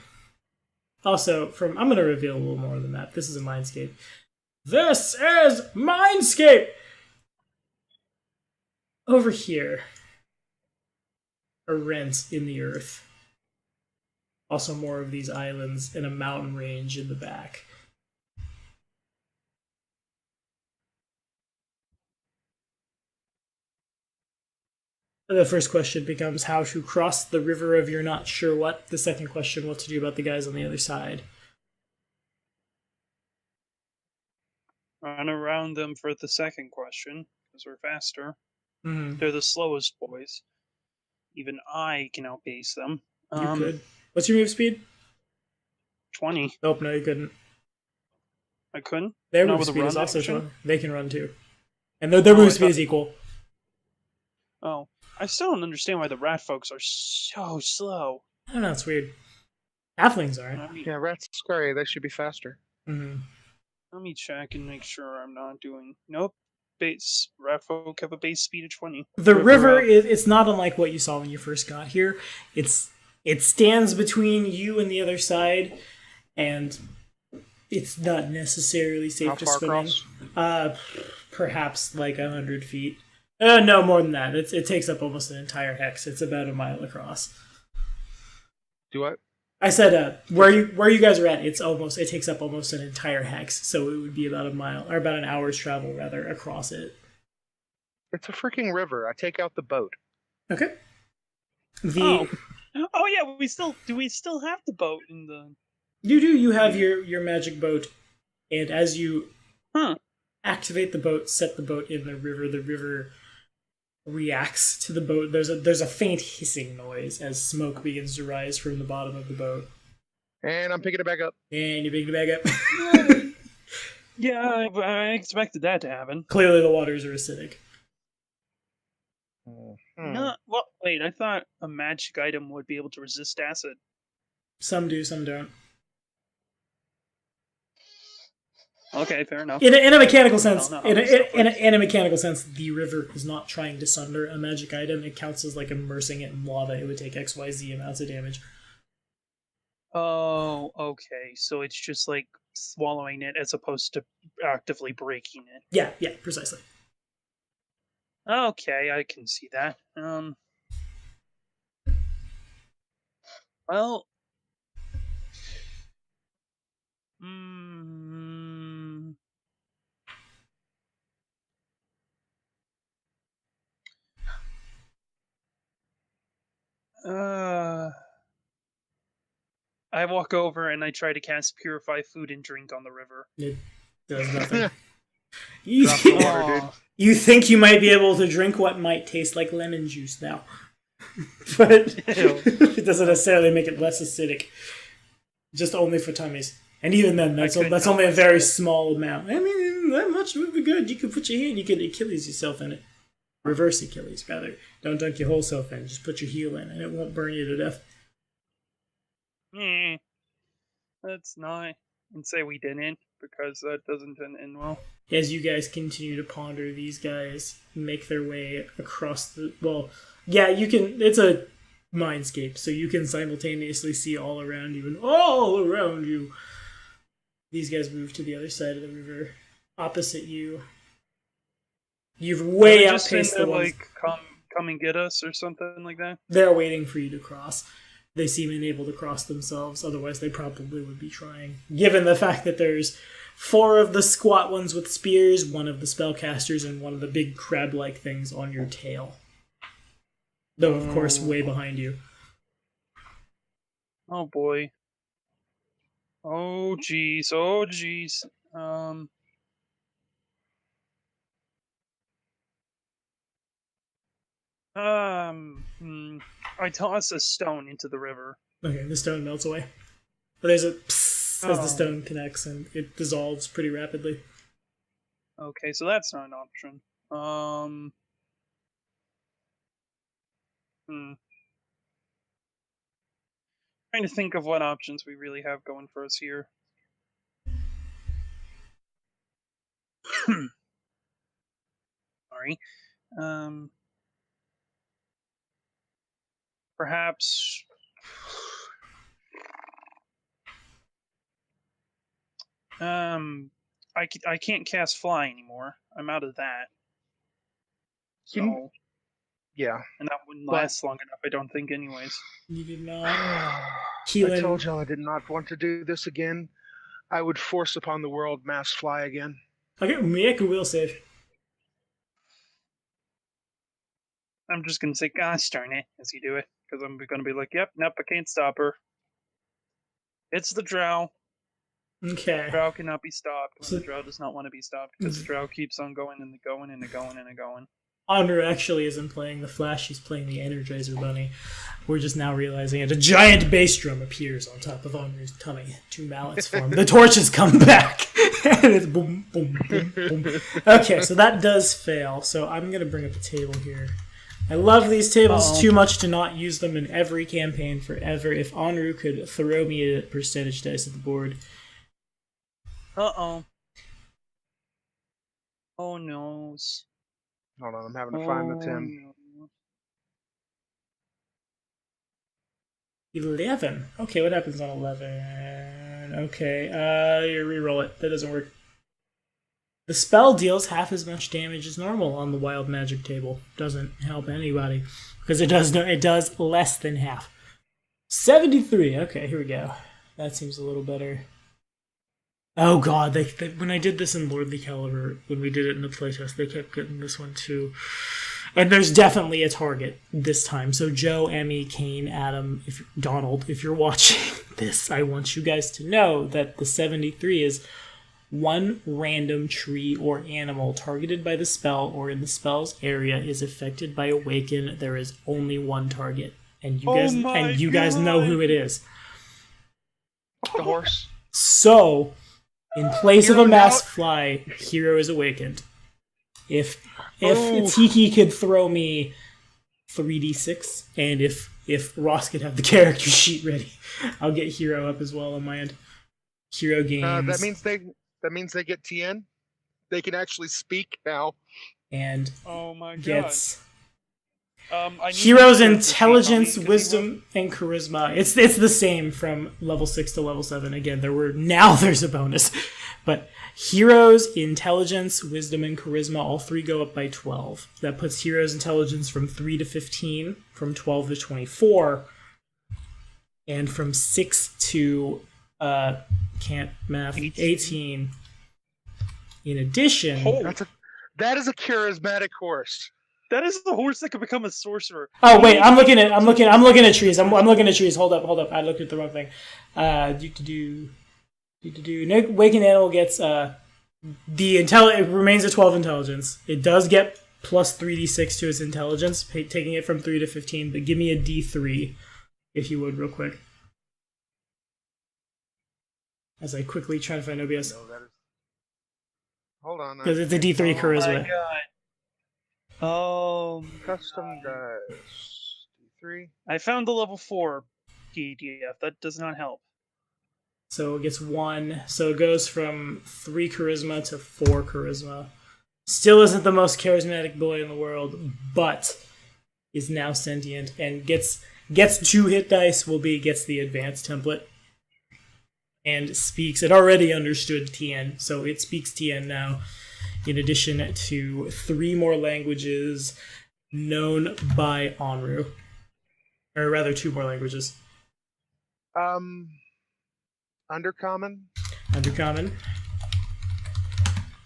Speaker 1: Also, I'm going to reveal a little more than that. This is a Mindscape. This is Mindscape! Over here are rents in the earth. Also more of these islands and a mountain range in the back. The first question becomes how to cross the river of you're not sure what. The second question, what to do about the guys on the other side.
Speaker 3: Run around them for the second question, because we're faster.
Speaker 1: Mm-hmm.
Speaker 3: They're the slowest boys. Even I can outpace them.
Speaker 1: You could. What's your move speed?
Speaker 3: 20.
Speaker 1: Nope, no, you couldn't.
Speaker 3: I couldn't?
Speaker 1: Their
Speaker 3: Not
Speaker 1: move
Speaker 3: with a
Speaker 1: speed is
Speaker 3: run
Speaker 1: also
Speaker 3: action?
Speaker 1: 20. They can run too. And their move speed is equal.
Speaker 3: Oh. I still don't understand why the rat folks are so slow.
Speaker 1: I don't know, it's weird. Halflings aren't.
Speaker 2: Yeah, rats are scary. They should be faster.
Speaker 1: Mm-hmm.
Speaker 3: Let me check and make sure I'm not doing... Nope. Rat folk have a base speed of 20.
Speaker 1: The river it's not unlike what you saw when you first got here. It stands between you and the other side, and it's not necessarily safe to swim in. Perhaps 100 feet. No, more than that. It takes up almost an entire hex. It's about a mile across.
Speaker 2: Do what?
Speaker 1: I said where you guys are at. It takes up almost an entire hex, so it would be about a mile or about an hour's travel rather across it.
Speaker 2: It's a freaking river. I take out the boat.
Speaker 1: Okay.
Speaker 3: Oh yeah, do we still have the boat in the...
Speaker 1: You do. You have your magic boat, and as you activate the boat, set the boat in the river reacts to the boat. There's a faint hissing noise as smoke begins to rise from the bottom of the boat.
Speaker 2: And I'm picking it back up.
Speaker 1: And you pick it back up.
Speaker 3: Yeah, I expected that to happen.
Speaker 1: Clearly the waters are acidic.
Speaker 3: No, well, wait, I thought a magic item would be able to resist acid.
Speaker 1: Some do, some don't.
Speaker 3: Okay, fair enough.
Speaker 1: In a mechanical sense,
Speaker 3: No,
Speaker 1: in a mechanical sense, the river is not trying to sunder a magic item. It counts as like immersing it in lava. It would take XYZ amounts of damage.
Speaker 3: Oh, okay. So it's just like swallowing it as opposed to actively breaking it.
Speaker 1: Yeah, precisely.
Speaker 3: Okay, I can see that. Well, mm, I walk over and I try to cast Purify Food and Drink on the river.
Speaker 1: It does nothing. you,
Speaker 2: Drop the water, dude.
Speaker 1: you think you might be able to drink what might taste like lemon juice now. But it doesn't necessarily make it less acidic. Just only for tummies. And even then, that's only a very small amount. I mean, that much would be good. You could put your hand, you could Achilles yourself in it. Reverse Achilles, rather. Don't dunk your whole self in. Just put your heel in, and it won't burn you to death.
Speaker 3: That's not. And say we didn't, because that doesn't end well.
Speaker 1: As you guys continue to ponder, these guys make their way across the... Well, yeah, you can... It's a mindscape, so you can simultaneously see all around you and all around you. These guys move to the other side of the river, opposite you. You've way outpaced the ones...
Speaker 3: like, come and get us or something like that?
Speaker 1: They're waiting for you to cross. They seem unable to cross themselves, otherwise they probably would be trying. Given the fact that there's 4 of the squat ones with spears, 1 of the spellcasters, and 1 of the big crab-like things on your tail. Though, of course, way behind you.
Speaker 3: Oh, boy. Oh, jeez. Oh, jeez. I toss a stone into the river.
Speaker 1: Okay, the stone melts away. But there's a psst as the stone connects, and it dissolves pretty rapidly.
Speaker 3: Okay, so that's not an option. Trying to think of what options we really have going for us here. Sorry. Perhaps... I can't cast Fly anymore. I'm out of that. So...
Speaker 2: Yeah.
Speaker 3: And that wouldn't last long enough, I don't think, anyways.
Speaker 1: You did not.
Speaker 2: I told y'all I did not want to do this again. I would force upon the world Mass Fly again.
Speaker 1: Okay, make a will save.
Speaker 3: I'm just gonna say, gosh darn it, as you do it. Because I'm gonna be like, yep, nope, I can't stop her. It's the drow.
Speaker 1: Okay.
Speaker 3: The drow cannot be stopped when the drow does not want to be stopped. Because the drow keeps on going and going and going and going.
Speaker 1: Honor actually isn't playing the Flash, he's playing the Energizer Bunny. We're just now realizing it. A giant bass drum appears on top of Honor's tummy. 2 mallets form. The torches come back. And it's boom, boom, boom, boom. Okay, so that does fail. So I'm going to bring up a table here. I love these tables too much to not use them in every campaign forever. If Onru could throw me a percentage dice at the board.
Speaker 3: Uh-oh. Oh, no.
Speaker 2: Hold on, I'm having to find the 10.
Speaker 3: No.
Speaker 1: 11. Okay, what happens on 11? Okay, you reroll it. That doesn't work. The spell deals half as much damage as normal on the wild magic table. Doesn't help anybody because it does less than half. 73. Okay, here we go. That seems a little better. Oh god, they when I did this in Lordly Caliber, when we did it in the playtest, they kept getting this one too. And there's definitely a target this time. So Joe, Emmy, Kane, Adam, Donald, if you're watching this, I want you guys to know that the 73 is 1 random tree or animal targeted by the spell or in the spell's area is affected by Awaken. There is only 1 target. And you guys know who it is.
Speaker 2: The horse.
Speaker 1: So, in place of a mass fly, Hero is awakened. If Tiki could throw me 3d6, and if Ross could have the character sheet ready, I'll get Hero up as well on my end. Hero gains.
Speaker 2: That means That means they get TN. They can actually speak now.
Speaker 1: And
Speaker 3: Oh my god.
Speaker 1: gets
Speaker 3: I need
Speaker 1: Hero's
Speaker 3: to use the
Speaker 1: intelligence,
Speaker 3: sheet on me, 'cause he
Speaker 1: wisdom, and charisma. It's the same from level 6 to level 7. Again, there's a bonus. But Hero's intelligence, wisdom, and charisma, all three go up by 12. That puts Hero's intelligence from 3 to 15, from 12 to 24, and from 6 to can't math 18. In addition,
Speaker 3: Oh,
Speaker 2: That is a charismatic horse.
Speaker 3: that is the horse that could become a sorcerer.
Speaker 1: oh wait, I'm looking at trees. I'm looking at trees. Hold up. I looked at the wrong thing. Waking Animal gets it remains at 12 intelligence. It does get plus 3d6 to its intelligence, taking it from 3 to 15. But give me a d3, if you would, real quick. As I quickly try to find OBS.
Speaker 2: No, that is... Hold on.
Speaker 1: Because it's a d3 charisma.
Speaker 3: My god. Oh,
Speaker 2: Custom dice. D3.
Speaker 3: I found the level 4 PDF. That does not help.
Speaker 1: So it gets 1. So it goes from 3 charisma to 4 charisma. Still isn't the most charismatic boy in the world, but is now sentient and gets 2 hit dice. Gets the advanced template and speaks. It already understood TN, so it speaks TN now. In addition to 3 more languages known by Onru, or rather 2 more languages.
Speaker 2: Undercommon.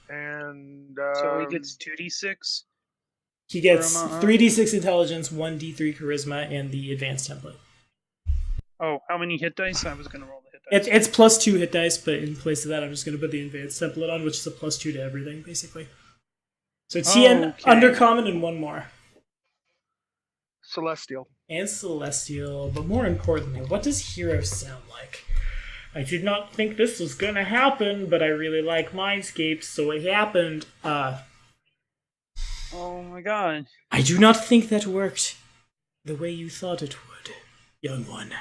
Speaker 2: And
Speaker 3: So he gets 2d6.
Speaker 1: He gets
Speaker 3: Charisma,
Speaker 1: 3d6 intelligence, 1d3 charisma, and the advanced template.
Speaker 3: Oh, how many hit dice? I was going to roll the hit dice.
Speaker 1: It's plus 2 hit dice, but in place of that, I'm just going to put the advanced template on, which is a plus 2 to everything, basically. So TN,
Speaker 3: Okay.
Speaker 1: Undercommon, and 1 more.
Speaker 2: Celestial.
Speaker 1: And Celestial, but more importantly, what does Hero sound like? I did not think this was going to happen, but I really like Mindscape, so it happened.
Speaker 3: Oh my god.
Speaker 1: I do not think that worked the way you thought it would, young one.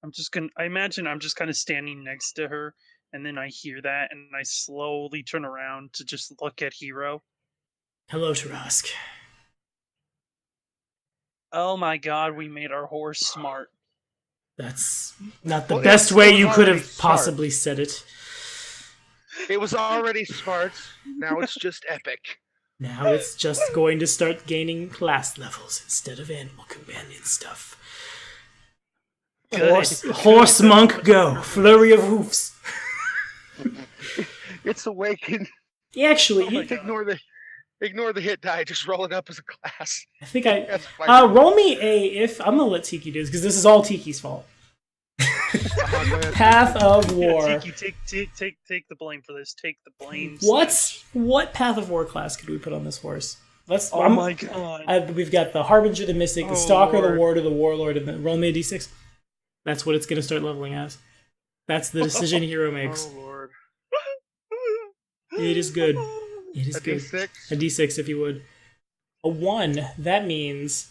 Speaker 3: I imagine I'm just kind of standing next to her, and then I hear that, and I slowly turn around to just look at Hero.
Speaker 1: Hello, Tarask.
Speaker 3: Oh my god, we made our horse smart.
Speaker 1: That's not the
Speaker 2: Well,
Speaker 1: best
Speaker 2: it
Speaker 1: way
Speaker 2: was
Speaker 1: you could
Speaker 2: already
Speaker 1: have possibly said it.
Speaker 2: It was already smart. Now it's just epic.
Speaker 1: Now it's just going to start gaining class levels instead of animal companion stuff.
Speaker 3: Good.
Speaker 1: Horse monk go. Flurry of hoofs.
Speaker 2: It's awakened.
Speaker 1: Actually,
Speaker 3: Oh my God.
Speaker 2: Ignore the hit die. Just roll it up as a class.
Speaker 1: I think
Speaker 2: That's fine.
Speaker 1: roll me I'm gonna let Tiki do this because this is all Tiki's fault. Path of War.
Speaker 3: Yeah, Tiki, take the blame for this. Take the blame.
Speaker 1: What Path of War class could we put on this horse?
Speaker 3: Oh my god.
Speaker 1: We've got the Harbinger, the Mystic, the
Speaker 3: Oh,
Speaker 1: Stalker,
Speaker 3: Lord.
Speaker 1: the Warder, the Warlord, and then roll me a d6. That's what it's going to start leveling as. That's the decision Hero makes.
Speaker 2: Oh lord.
Speaker 1: It is good. It is
Speaker 2: A
Speaker 1: good.
Speaker 2: D6?
Speaker 1: A d6, if you would. A 1, that means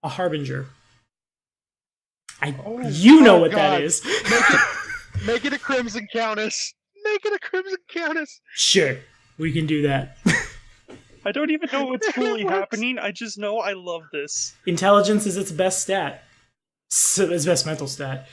Speaker 1: a Harbinger. You know what that
Speaker 2: God.
Speaker 1: is.
Speaker 2: Make it a Crimson Countess. Make it a Crimson Countess.
Speaker 1: Sure, we can do that.
Speaker 3: I don't even know what's fully
Speaker 2: What?
Speaker 3: happening. I just know I love this.
Speaker 1: Intelligence is its best stat. So its best mental stat.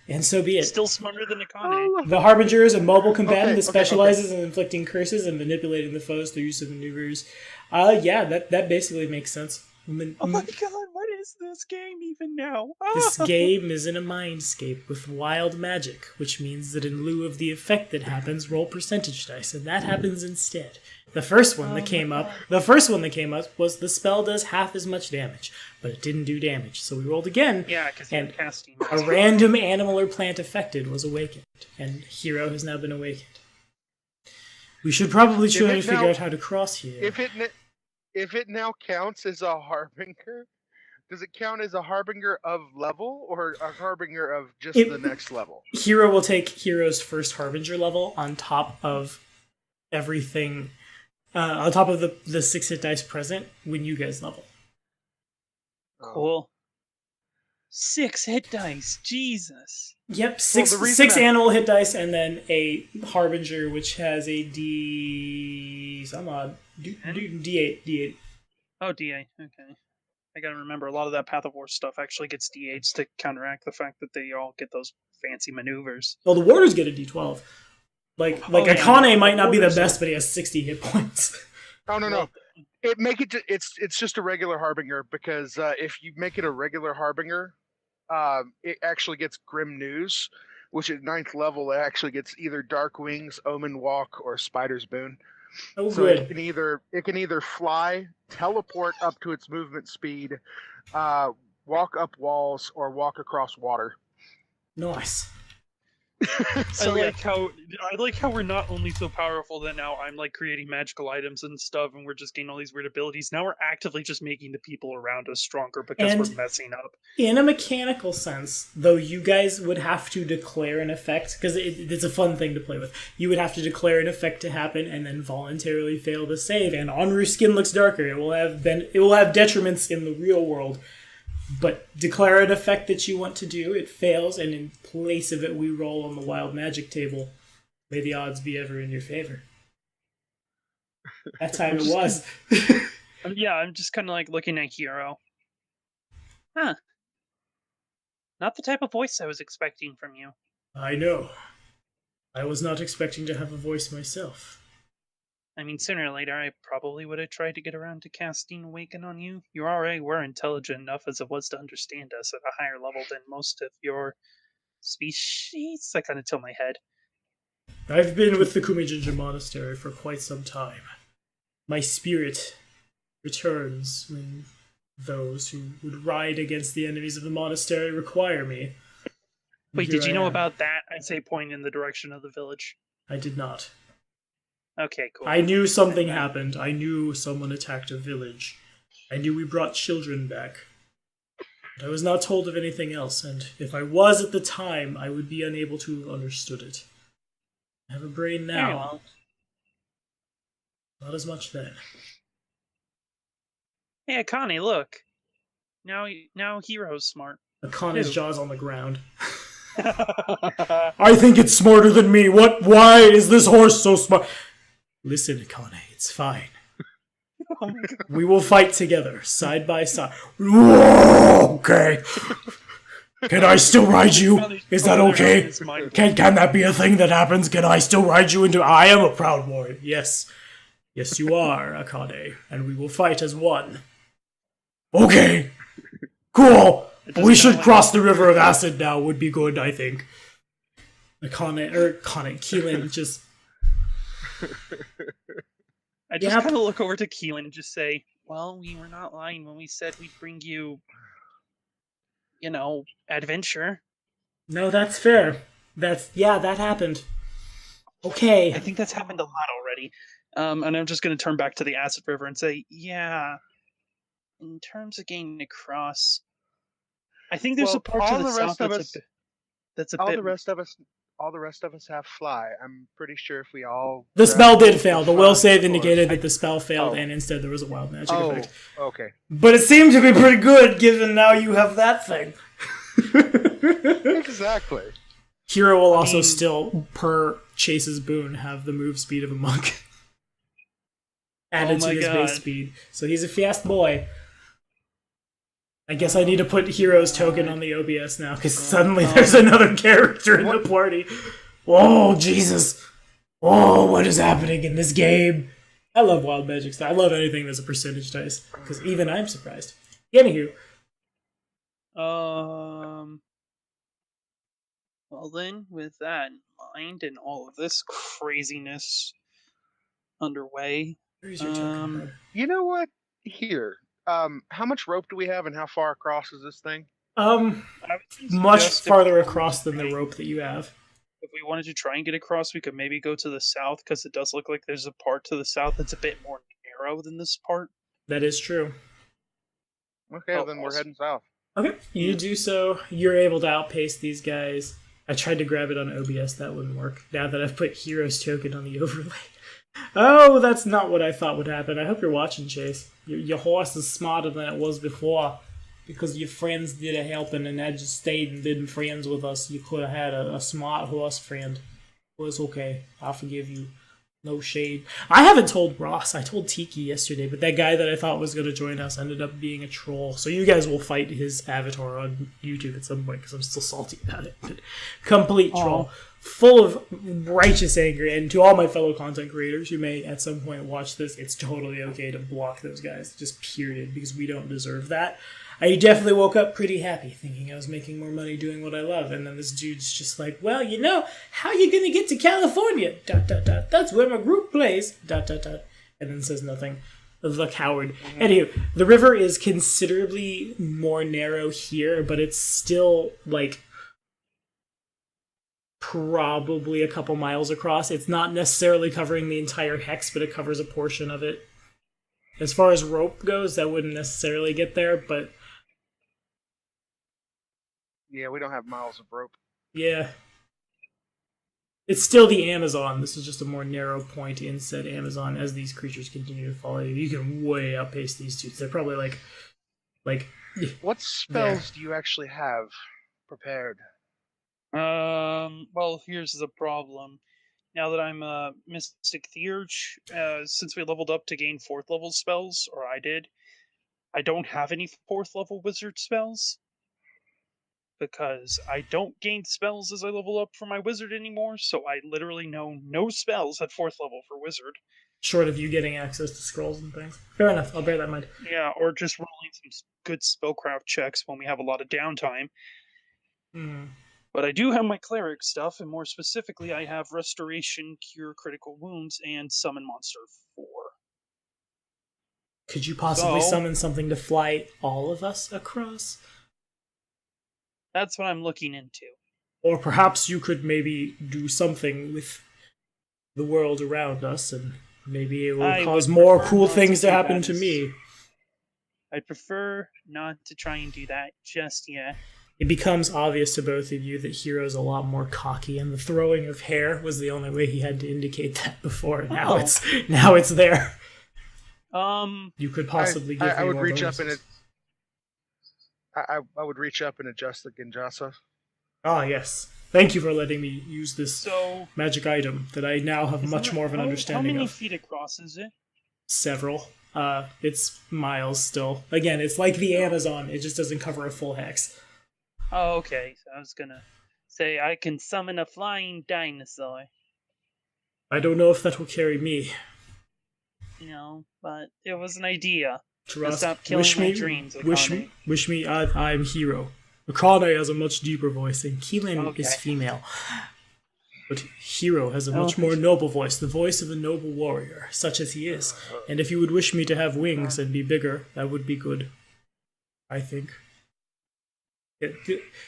Speaker 1: And so be it.
Speaker 3: Still smarter than Akane.
Speaker 1: The Harbinger is a mobile combatant
Speaker 2: Okay,
Speaker 1: that specializes in inflicting curses and manipulating the foes through use of maneuvers. Yeah, that basically makes sense.
Speaker 3: Oh my god, what is this game even now?
Speaker 1: This game is in a mindscape with wild magic, which means that in lieu of the effect that happens, roll percentage dice, and that happens instead. The first one that came up was the spell does half as much damage, but it didn't do damage. So we rolled again.
Speaker 3: Yeah, because you're
Speaker 1: And
Speaker 3: casting.
Speaker 1: a random animal or plant affected was awakened, and Hero has now been awakened. We should probably try to figure out how to cross here.
Speaker 2: If it now counts as a harbinger, does it count as a harbinger of level or a harbinger of just the next level?
Speaker 1: Hero will take Hero's first Harbinger level on top of everything, on top of the 6 hit dice present when you guys level.
Speaker 3: Cool. 6 hit dice. Jesus.
Speaker 1: Yep, six
Speaker 2: the reason
Speaker 1: animal hit dice, and then a harbinger, which has a D. Some odd D8.
Speaker 3: Oh, D8. Okay. I gotta remember a lot of that Path of War stuff actually gets D8s to counteract the fact that they all get those fancy maneuvers.
Speaker 1: Well, the warders get a D12. Like Akane might not be the best, but he has 60 hit points.
Speaker 2: Oh no. It's just a regular harbinger, because if you make it a regular harbinger, it actually gets grim news, which at 9th level it actually gets either Dark Wings, Omen Walk, or Spider's Boon.
Speaker 1: Oh,
Speaker 2: So
Speaker 1: good.
Speaker 2: it can either fly, teleport up to its movement speed, walk up walls, or walk across water.
Speaker 1: Nice.
Speaker 2: So
Speaker 3: I like how we're not only so powerful that now I'm like creating magical items and stuff, and we're just getting all these weird abilities. Now we're actively just making the people around us stronger because we're messing up.
Speaker 1: In a mechanical sense, though, you guys would have to declare an effect, because it's a fun thing to play with. You would have to declare an effect to happen and then voluntarily fail to save. And Enru's skin looks darker. It will have detriments in the real world. But declare an effect that you want to do, it fails, and in place of it, we roll on the wild magic table. May the odds be ever in your favor. That time it was.
Speaker 3: Yeah, I'm just kind of like looking at Hero. Huh. Not the type of voice I was expecting from you.
Speaker 1: I know. I was not expecting to have a voice myself.
Speaker 3: I mean, sooner or later, I probably would have tried to get around to casting Awaken on you. You already were intelligent enough as it was to understand us at a higher level than most of your species. I kind of tilt my head.
Speaker 1: I've been with the Kumijinja Monastery for quite some time. My spirit returns when those who would ride against the enemies of the monastery require me.
Speaker 3: Wait, did you know about that? I'd say point in the direction of the village.
Speaker 1: I did not.
Speaker 3: Okay, cool.
Speaker 1: I knew something happened. I knew someone attacked a village. I knew we brought children back. But I was not told of anything else, and if I was at the time, I would be unable to have understood it. I have a brain now.
Speaker 3: Very well.
Speaker 1: Not as much then.
Speaker 3: Hey, Akane, look. Now Hero's smart.
Speaker 1: Akane's jaw's on the ground. I think it's smarter than me. Why is this horse so smart? Listen, Akane, it's fine.
Speaker 3: Oh my God.
Speaker 1: We will fight together, side by side. Whoa, okay. Can I still ride you? Is that okay? Can that be a thing that happens? Can I still ride you into... I am a proud warrior. Yes. Yes, you are, Akane. And we will fight as one. Okay. Cool. We should cross the River of Acid now. Would be good, I think. Keelan just...
Speaker 3: I just kind of look over to Keelan and just say, well, we were not lying when we said we'd bring you, adventure.
Speaker 1: No, that's fair. That happened. Okay.
Speaker 3: I think that's happened a lot already. And I'm just going to turn back to the Acid River and say, yeah, in terms of getting across, I think there's a part to the south that's a bit...
Speaker 2: All the rest of us have fly. I'm pretty sure if we all...
Speaker 1: The spell did fail. The will save indicated that the spell failed, and instead there was a wild magic effect.
Speaker 2: Okay.
Speaker 1: But it seemed to be pretty good, given now you have that thing.
Speaker 2: Exactly.
Speaker 1: Hero will also still, per Chase's boon, have the move speed of a monk. Added to his base speed. So he's a fast boy. I guess I need to put Hero's token on the OBS now, because suddenly there's another character in the party. Whoa, Jesus. Whoa, what is happening in this game? I love wild magic stuff. I love anything that's a percentage dice, because even I'm surprised. Anywho.
Speaker 3: Well then, with that in mind and all of this craziness underway...
Speaker 1: Where's your token?
Speaker 2: You know what? Here. How much rope do we have, and how far across is this thing?
Speaker 1: Much farther across than the rope that you have.
Speaker 3: If we wanted to try and get across, we could maybe go to the south, because it does look like there's a part to the south that's a bit more narrow than this part.
Speaker 1: That is true.
Speaker 2: Okay, then we're heading south.
Speaker 1: Okay, you do so. You're able to outpace these guys. I tried to grab it on OBS, that wouldn't work. Now that I've put Hero's token on the overlay. Oh, that's not what I thought would happen. I hope you're watching, Chase. Your horse is smarter than it was before. because your friends did a helping and had just stayed and been friends with us. You could have had a smart horse friend. Well, it's okay. I'll forgive you. No shade. I haven't told Ross. I told Tiki yesterday, but that guy that I thought was going to join us ended up being a troll. So you guys will fight his avatar on YouTube at some point because I'm still salty about it. But complete troll. Full of righteous anger. And to all my fellow content creators who may at some point watch this, it's totally okay to block those guys. Just period. Because we don't deserve that. I definitely woke up pretty happy thinking I was making more money doing what I love. And then this dude's just like, well, you know, how you going to get to California? ... That's where my group plays. ... And then says nothing. The coward. Anywho, the river is considerably more narrow here, but it's still, like, probably a couple miles across. It's not necessarily covering the entire hex, but it covers a portion of it. As far as rope goes, that wouldn't necessarily get there, but...
Speaker 2: Yeah, we don't have miles of rope.
Speaker 1: Yeah. It's still the Amazon. This is just a more narrow point in said Amazon. As these creatures continue to follow you, you can way outpace these dudes. They're probably like.
Speaker 2: What spells do you actually have prepared?
Speaker 3: Well, here's the problem. Now that I'm a Mystic Theurge, since we leveled up to gain 4th level spells, or I did, I don't have any 4th level wizard spells. Because I don't gain spells as I level up for my wizard anymore, so I literally know no spells at 4th level for wizard.
Speaker 1: Short of you getting access to scrolls and things. Fair enough, I'll bear that in mind.
Speaker 3: Yeah, or just rolling some good spellcraft checks when we have a lot of downtime. But I do have my cleric stuff, and more specifically, I have Restoration, Cure Critical Wounds, and Summon Monster 4.
Speaker 1: Could you possibly summon something to fly all of us across?
Speaker 3: That's what I'm looking into.
Speaker 1: Or perhaps you could maybe do something with the world around us, and maybe it will cause more cool things to happen to me.
Speaker 3: I'd prefer not to try and do that just yet.
Speaker 1: It becomes obvious to both of you that Hero's a lot more cocky, and the throwing of hair was the only way he had to indicate that before. Now it's there. You could possibly give
Speaker 2: I
Speaker 1: me
Speaker 2: would
Speaker 1: more
Speaker 2: reach
Speaker 1: bonuses.
Speaker 2: up and I would reach up and adjust the Ginjasa.
Speaker 1: Ah, yes. Thank you for letting me use this
Speaker 3: So,
Speaker 1: magic item that I now have much more of an understanding
Speaker 3: How many
Speaker 1: of.
Speaker 3: feet across is it?
Speaker 1: Several. It's miles still. Again, it's like the Amazon. It just doesn't cover a full hex.
Speaker 3: Oh, okay. So I was gonna say I can summon a flying dinosaur.
Speaker 1: I don't know if that will carry me.
Speaker 3: No, but it was an idea.
Speaker 1: Trust.
Speaker 3: Stop killing my dreams,
Speaker 1: Wish me. I'm Hero. Akane has a much deeper voice, and Keelan is female. But Hero has a much more noble voice, the voice of a noble warrior, such as he is. And if you would wish me to have wings and be bigger, that would be good. I think.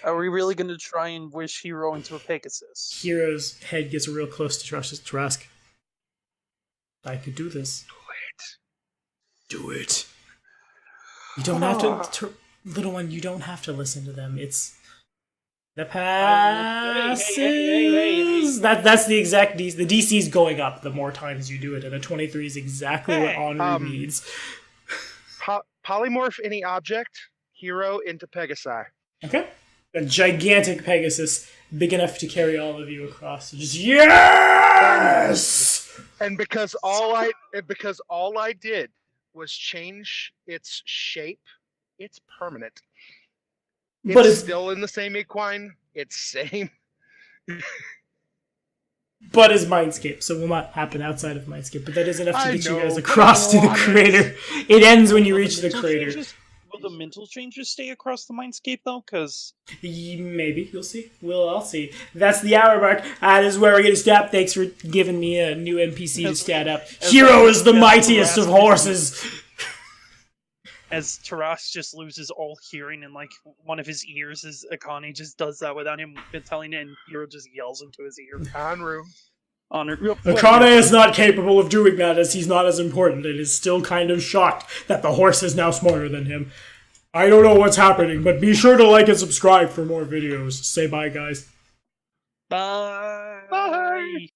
Speaker 3: Are we really going to try and wish Hero into a Pegasus?
Speaker 1: Hero's head gets real close to Trask. I could do this. Do it. You don't have to, little one, you don't have to listen to them. It's the passes.
Speaker 3: Hey.
Speaker 1: That's the exact DC. The DC's going up the more times you do it, and a 23 is exactly what Henri needs.
Speaker 2: Polymorph any object, Hero into Pegasi.
Speaker 1: Okay. A gigantic Pegasus, big enough to carry all of you across. Just yes.
Speaker 2: And because all I did was change its shape, it's permanent.
Speaker 1: But it's
Speaker 2: still in the same equine. It's same.
Speaker 1: But it's Mindscape, so it will not happen outside of Mindscape. But that is enough to get you guys across to the crater. It ends when you reach the crater.
Speaker 3: Will the mental changes stay across the Mindscape, though? Because
Speaker 1: maybe. You'll see. We'll all see. That's the hour mark. This is where we're going to stop. Thanks for giving me a new NPC to stat up. Hero is the mightiest of horses.
Speaker 3: As Taras just loses all hearing and, like, one of his ears, as Akane just does that without him telling it, and Hero just yells into his ear.
Speaker 1: Akane is not capable of doing that, as he's not as important, and is still kind of shocked that the horse is now smarter than him. I don't know what's happening, but be sure to like and subscribe for more videos. Say bye, guys.
Speaker 3: Bye.
Speaker 2: Bye.